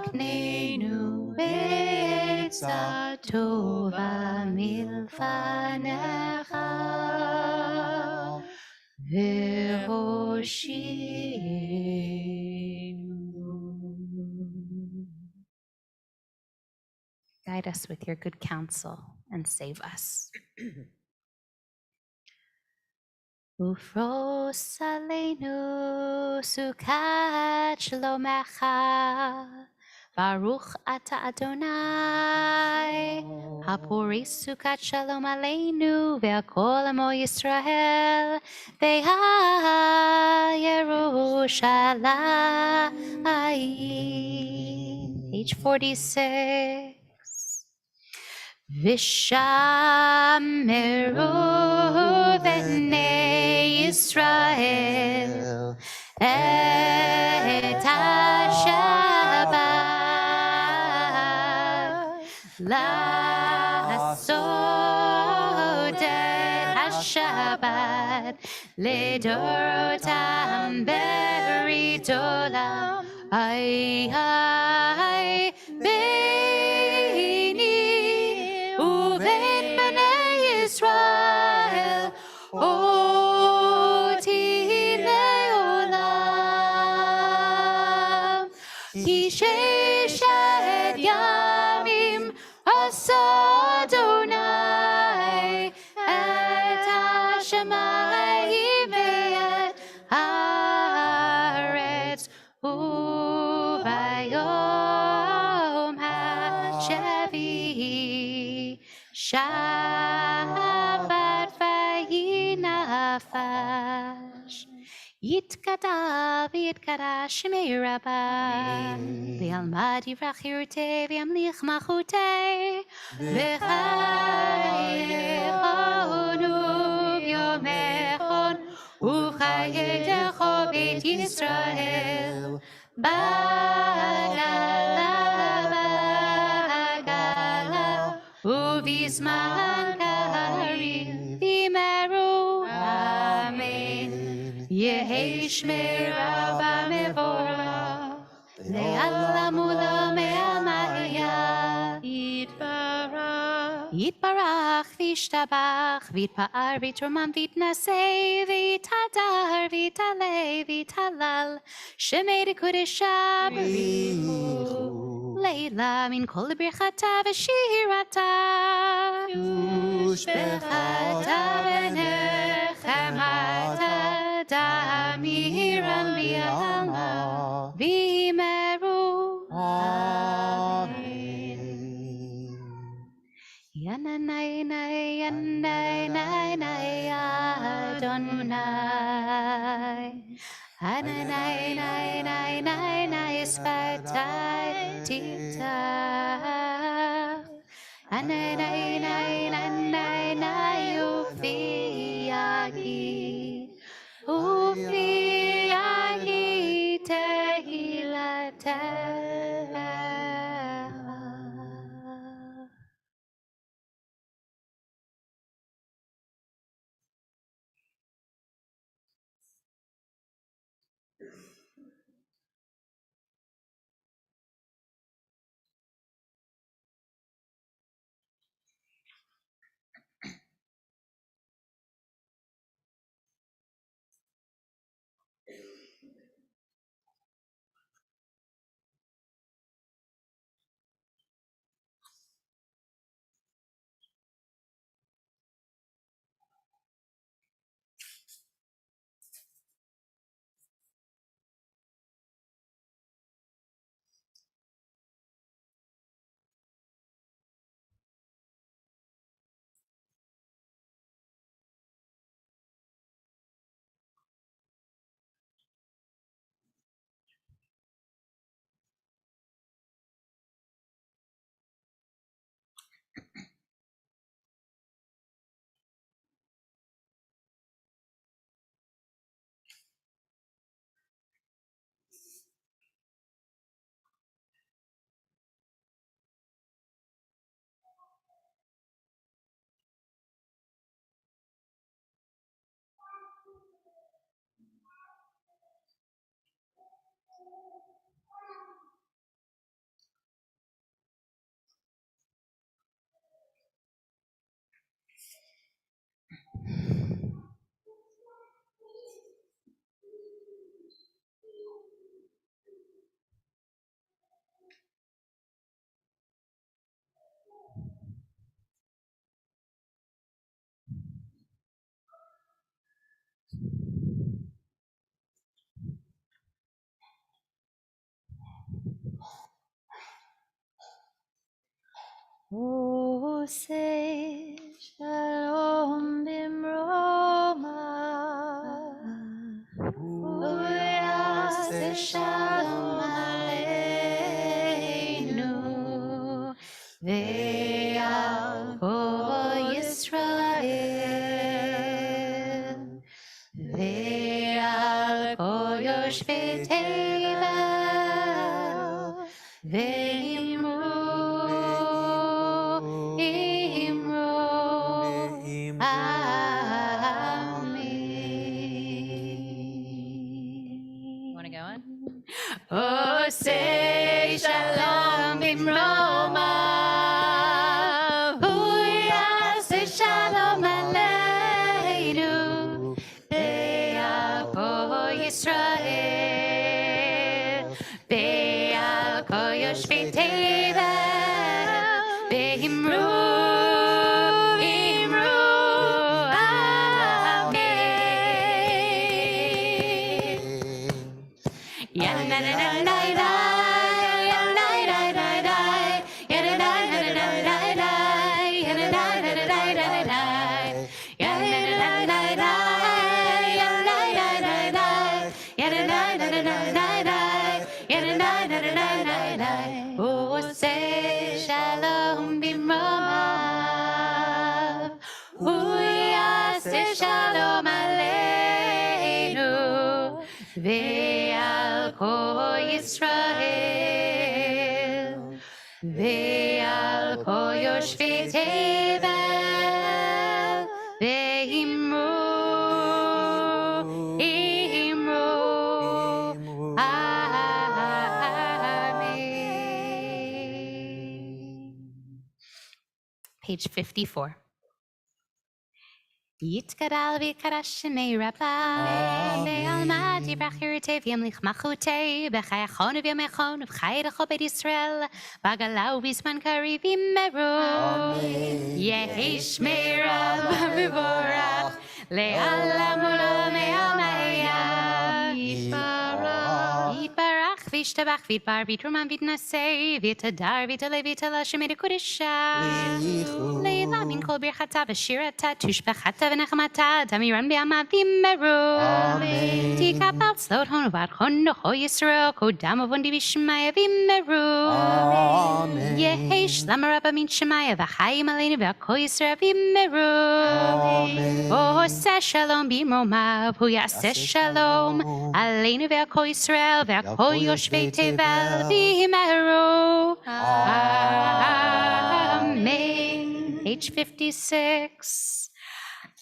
ותקננו בעצה טובה מלפניך, והושיענו. Guide us with your good counsel and save us. Ufros aleinu sukat shlomecha, Baruch ata Adonai, hapori sukat shalom aleinu, ve'akol amo Yisrael, ve'ha Yerushalayim. Page 46. Vishameru b'nei Yisrael et ha-Shabbat la'asod et ha-Shabbat לדורותם ברית עולם. ay ביני ובין בני ישראל אותי לעולם. כי ששת ימים עשה אדוני את השמיים ואת הארץ, וביום השביעי ויתרפש. יתגדל ויתקדש שמי רבה, וילמד יברח חירותי וימליך מלכותי, וחייכנו ביומכון, וחייך בית ישראל, בגלה, ובזמן קריב יאמרו אמן. יהי שמירה במבורך, לעולם ולעלמיה יתברך. יתברך וישתבח, ויתפאר ויתרומם ויתנשא, ויתהדר ויתעלה ויתהלל, שמי דקודשה בריחו, לילה מן כל ברכתה ושירתה, ושבחתה ונחמתה, דמירן ביעלמה, ויאמרו אמן. ינאי נאי ינאי נאי נאי אדוני, הנאי נאי נאי נאי נאי שפתי תפתח, הנאי נאי נאי נאי נאי ופי יגיד, ופי יגיד תהילתך. עושה שלום במרומה, ויעשה שלום עלינו, ועל כל ישראל, ועל כל יושבי תבל, ואמרו עושה שלום במרומה, הוא יעשה שלום עלינו, ועל כל ישראל, ועל כל יושבי תבל, ואמרו shalom aleinu ve'al kol Yisrael ve'al kol yoshvei tevel ve'imru Page 54. Yitgadal v'karash shemei rabba ve'alma divrach yirtei v'yamlich machutei b'chayachon v'yamechon v'chay lecho beit Yisrael b'agalau v'zman kari v'meru yehi shmei rabba v'vorach le'alam u'l'olmei almayah Yitbarach v'yishtabach v'yitbar v'yitruman v'yitnasei v'yitadar v'yitalei v'yitala shemei dekudesha Leila min kol birchata v'shirata tushbachata v'nechamata tamiran b'yama v'meru Tikapal tzlot hon v'adchon nocho Yisrael kodam avundi v'shemaya v'meru Yehi shlam rabba min shemaya v'chayim aleinu v'akol Yisrael v'meru V'oseh shalom b'mromav hu yaseh shalom aleinu v'akol Yisrael v'akol yoshvei tevel v'meru Amen. Page 56.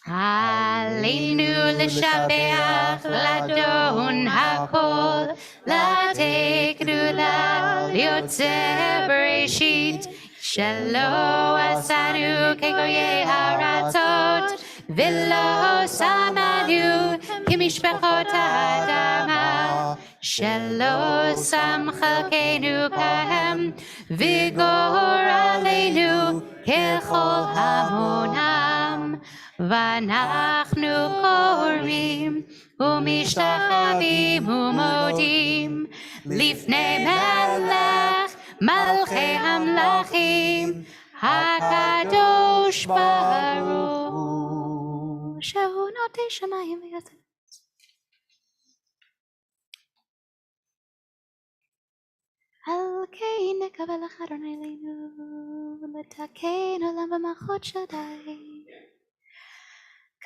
Aleinu l'shabeach l'adon hakol l'atei gdula v'yotzeh bereshit shelo asanu kegoyei haratzot v'lo samanu kimishpachot ha'adama shelo sam chalkeinu kahem v'gor aleinu kechol hamonam v'anachnu korim u'mishtachavim u'modim lifnei melech malchei hamlachim hakadosh baruch shehu notei shamayim v'yaseh על כן נקבל אחרון אלינו לתקן עולם במלכות שדי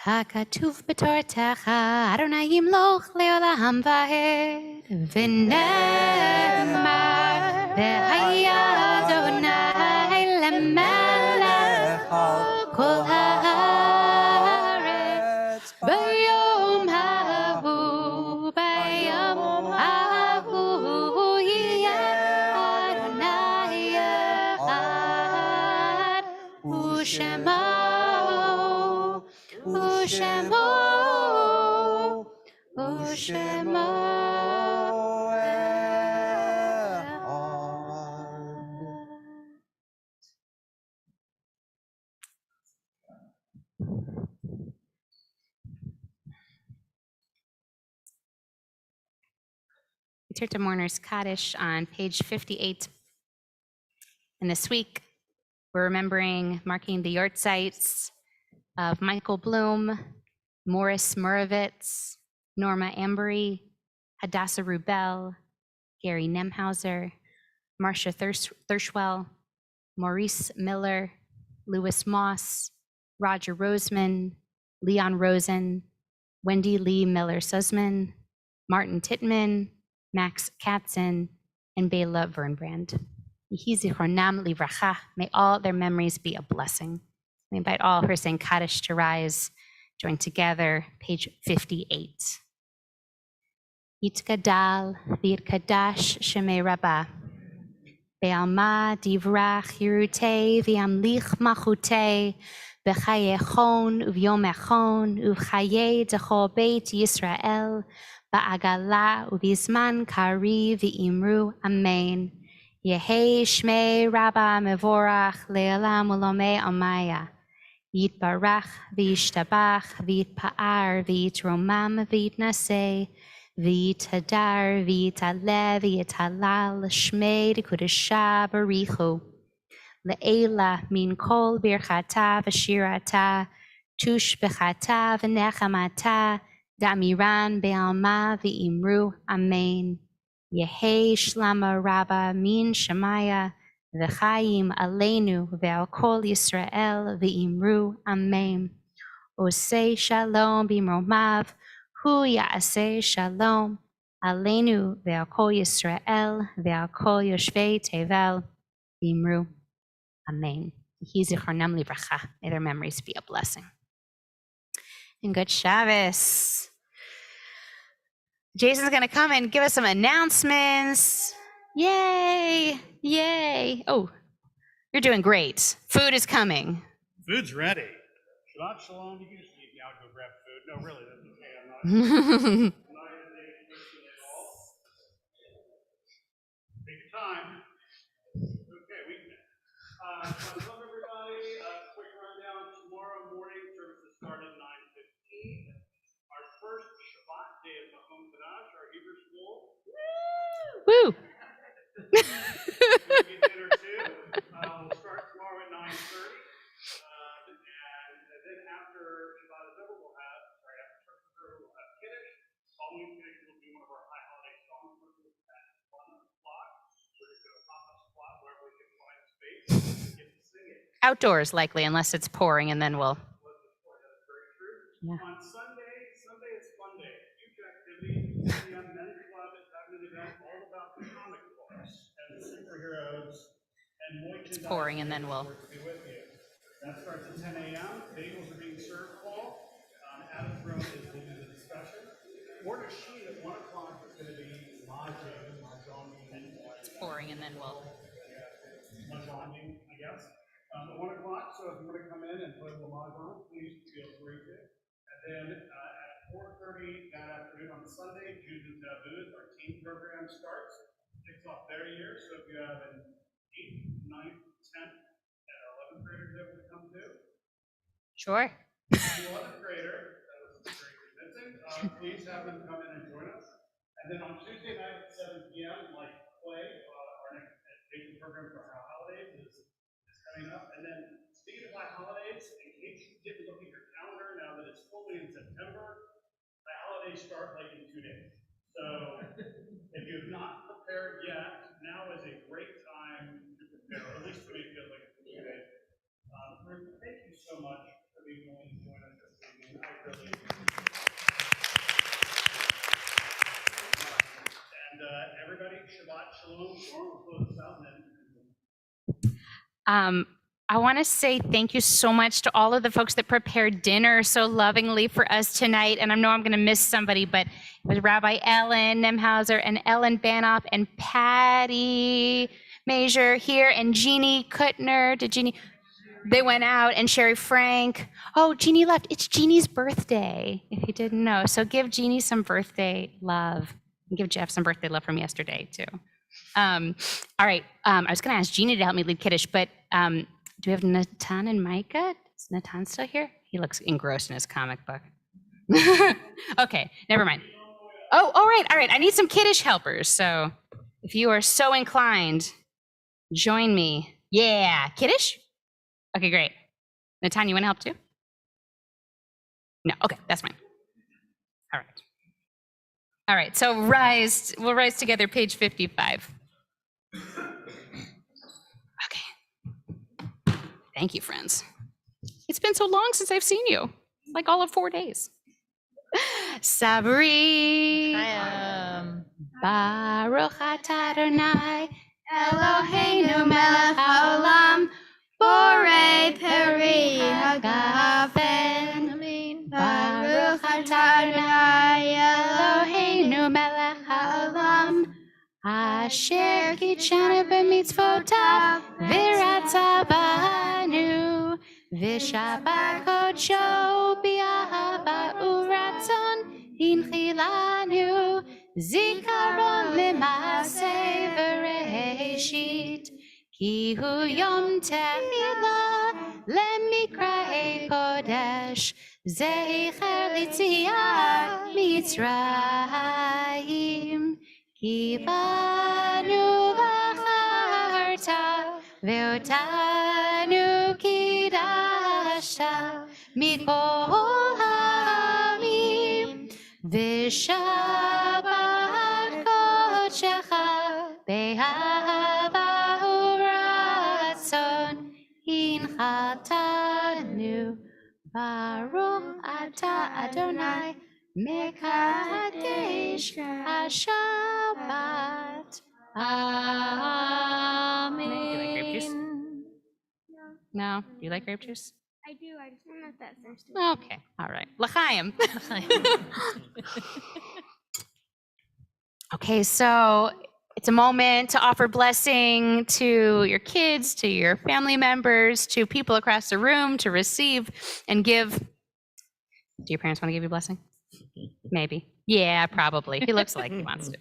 ככתוב בתורתך אדוני ימלוך לעולם ועד ונאמר והיה אדוני למלך על כל הארץ ביום ההוא ביום ההוא יהיה Ushemo, Ushemo, Ushemo We turn to Mourner's Kaddish on page 58. And this week, we're marking the yortzites of Michael Bloom, Morris Murovitz, Norma Ambery, Hadassah Rubel, Gary Nemhauser, Marcia Thirschwell, Maurice Miller, Louis Moss, Roger Roseman, Leon Rosen, Wendy Lee Miller-Sussman, Martin Tittman, Max Katzen, and Bela Vernbrand. Yehi zichronam livracha. May all their memories be a blessing. We invite all who are saying Kaddish to rise. Join together, page 58. Yitgadal v'yitkadash shemei rabbah. Be'alma divrach yirutei v'yamlich machutei b'chayechon u'vyomechon u'chayei dechol beit Yisrael ba'agala u'vizman kari v'imru amen. Yehi shmei rabba mevorach le'elam u'lomei amaya. Yitbarach v'yishtabach v'yitpa'ar v'yitromam v'yitnaseh v'yitadar v'yitaleh v'yitalal shmei dekudesha barichu. Le'ela min kol birchata v'shirata tush b'chata v'nechamata da'miran be'alma v'imru amen. Yehi shlama rabba min shemaya v'chayim aleinu ve'al kol Yisrael v'imru amen. Oseh shalom bimromav, hu ya'aseh shalom, aleinu ve'al kol Yisrael, ve'al kol yoshvei tevel, bimru. Amen. Yehi zicharnam livracha. May their memories be a blessing. And good Shabbos. Jason's going to come and give us some announcements. Yay! Yay! Oh, you're doing great. Food is coming. Food's ready. Shabbat shalom. You can just leave me. I'll go grab food. No, really, that's okay. I'm not personally at all. Take your time. Okay, we can. Hello, everybody. Quick rundown. Tomorrow morning, services start at 9:15. Our first Shabbat day at the Home Kadash, our Hebrew school. Woo! Maybe dinner too. We'll start tomorrow at 9:30. And then after Shabbat is over, after service is over, we'll have Kiddush. Following Kiddush, we'll do one of our high holiday songs at 1 o'clock. We're just going to pop up spot wherever we can find space and get to sing it. Outdoors, likely, unless it's pouring, and then we'll. That's very true. Yeah. On Sunday is fun day. Huge activity. The Young Men's Club is having an event all about the comic books and superheroes and It's pouring, and then we'll. to be with you. That starts at 10 a.m. Bagels are being served, Paul. Adam's room is leading the discussion. Order sheet at 1 o'clock is going to be mahjong, It's pouring, and then we'll. mahjonging, I guess. At 1 o'clock, so if you want to come in and play a little mahjong, please feel free to. And then at 4:30 that afternoon on Sunday, Jews and Taboos, our teen program starts. Kicks off their year, so if you have an 8th, 9th, 10th, and 11th graders able to come too. Sure. 11th grader, that was very convincing. Please have them come in and join us. And then on Tuesday night at 7 p.m., like Clay, our next education program for our holidays is coming up. And then speaking of high holidays, in case you didn't look at your calendar now that it's fully in September, high holidays start like in 2 days. So if you have not prepared yet, now is a great time to prepare, or at least to make it like 2 days. Ruth, thank you so much for being willing to join us this evening. I really appreciate it. And everybody, Shabbat Shalom. We'll close this out then. I want to say thank you so much to all of the folks that prepared dinner so lovingly for us tonight. And I know I'm going to miss somebody, but it was Rabbi Ellen Nemhauser and Ellen Banoff and Patty Major here and Jeannie Kuttner. Did Jeannie? They went out, and Sherry Frank. Oh, Jeannie left. It's Jeannie's birthday, if you didn't know. So give Jeannie some birthday love. And give Jeff some birthday love from yesterday, too. All right. I was going to ask Jeannie to help me lead Kiddush, but do we have Natan and Micah? Is Natan still here? He looks engrossed in his comic book. Okay, never mind. Oh, all right. I need some Kiddush helpers. So if you are so inclined, join me. Yeah, Kiddush? Okay, great. Natan, you want to help too? No, okay, that's fine. All right, so we'll rise together, page 55. Okay. Thank you, friends. It's been so long since I've seen you, like all of 4 days. Sabri. Baruch atah Adonai, Eloheinu melech haolam, Borei peri hagafen. Baruch atah Adonai Eloheinu melech haolam, asher kitshanu b'mitzvotav v'ratzah banu, v'shabbat kodsho b'ahava u'ratzon hinchilanu, zikaron l'maaseh v'reishit. Ki hu yom tehillah lemikra'ei kodesh, zecher l'tziat Mitzrayim. Ki banu v'charta ve'otanu kidashta mikol ha'amim, v'shabbat kodshecha be'ahava hinchatanu, Baruch ata Adonai mekadesh Shabbat. Amen. No, you like grape juice? I do. I'm not that thirsty. Okay, all right. L'chaim. Okay, so it's a moment to offer blessing to your kids, to your family members, to people across the room, to receive and give. Do your parents want to give you a blessing? Maybe. Yeah, probably. He looks like he wants to.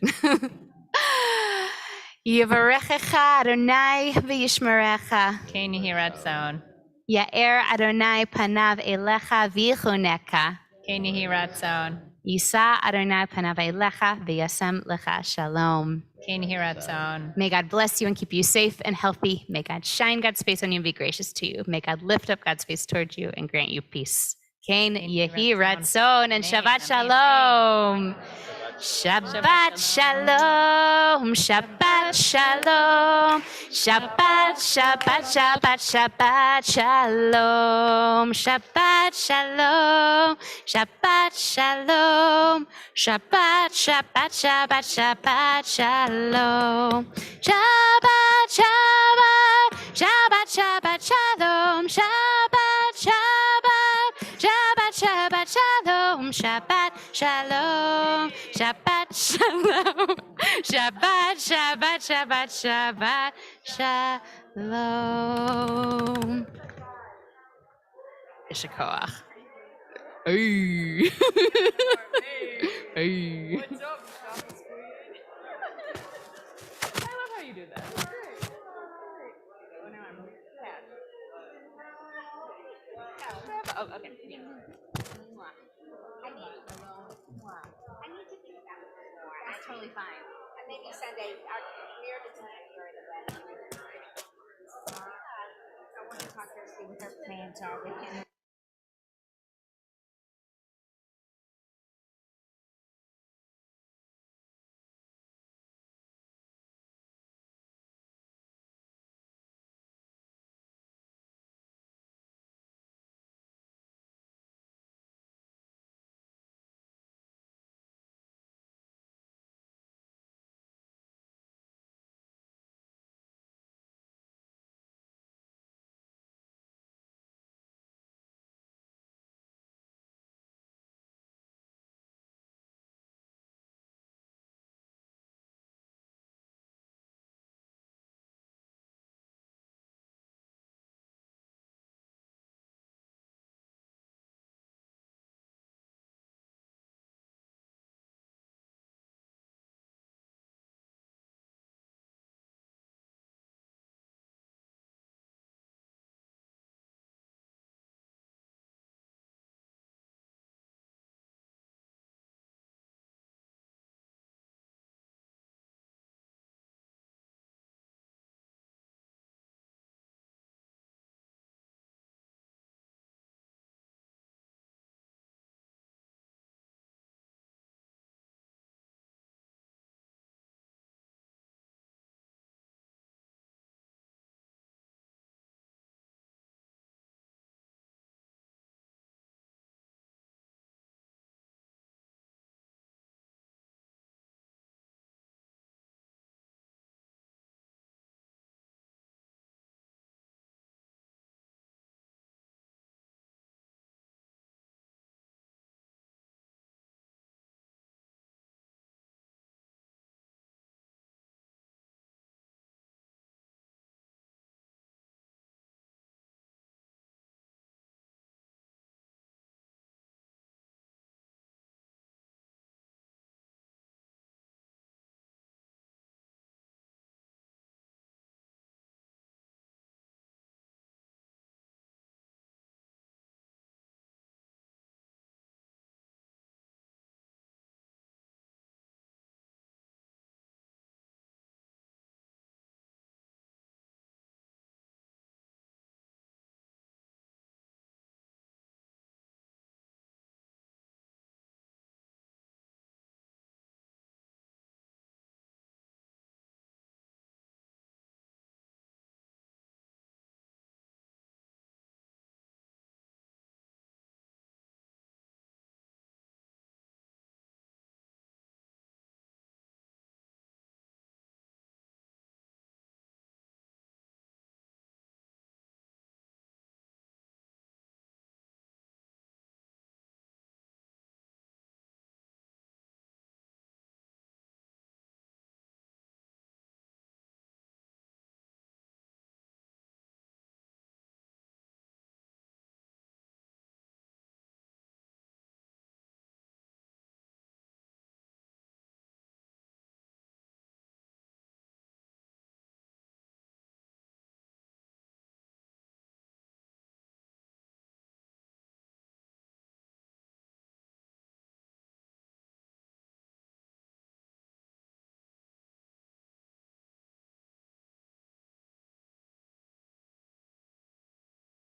Yivarechecha Adonai v'yishmerecha. Can you hear that sound? Ya'er Adonai panav elecha v'yichuneka. Can you hear that sound? Yisa Adonai panav elecha v'yasem lecha shalom. Can you hear that sound? May God bless you and keep you safe and healthy. May God shine God's face on you and be gracious to you. May God lift up God's face towards you and grant you peace. Kain yehi ratzon and Shabbat shalom. Shabbat shalom. Shabbat shalom. Shabbat, Shabbat, Shabbat, Shabbat shalom. Shabbat shalom. Shabbat shalom. Shabbat, Shabbat, Shabbat, Shabbat shalom. Shabbat, Shabbat, Shabbat, Shabbat shalom. Shabbat, Shabbat, Shabbat, Shabbat shalom. Shabbat shalom. Shabbat shalom. Shabbat, Shabbat, Shabbat, Shabbat shalom. יישר כוח. Hey. Hey. What's up? I love how you do that. Oh, okay. Yeah. That's totally fine. Maybe Sunday, our Meredith's during the wedding. I want to talk to her, see what her plans are with him.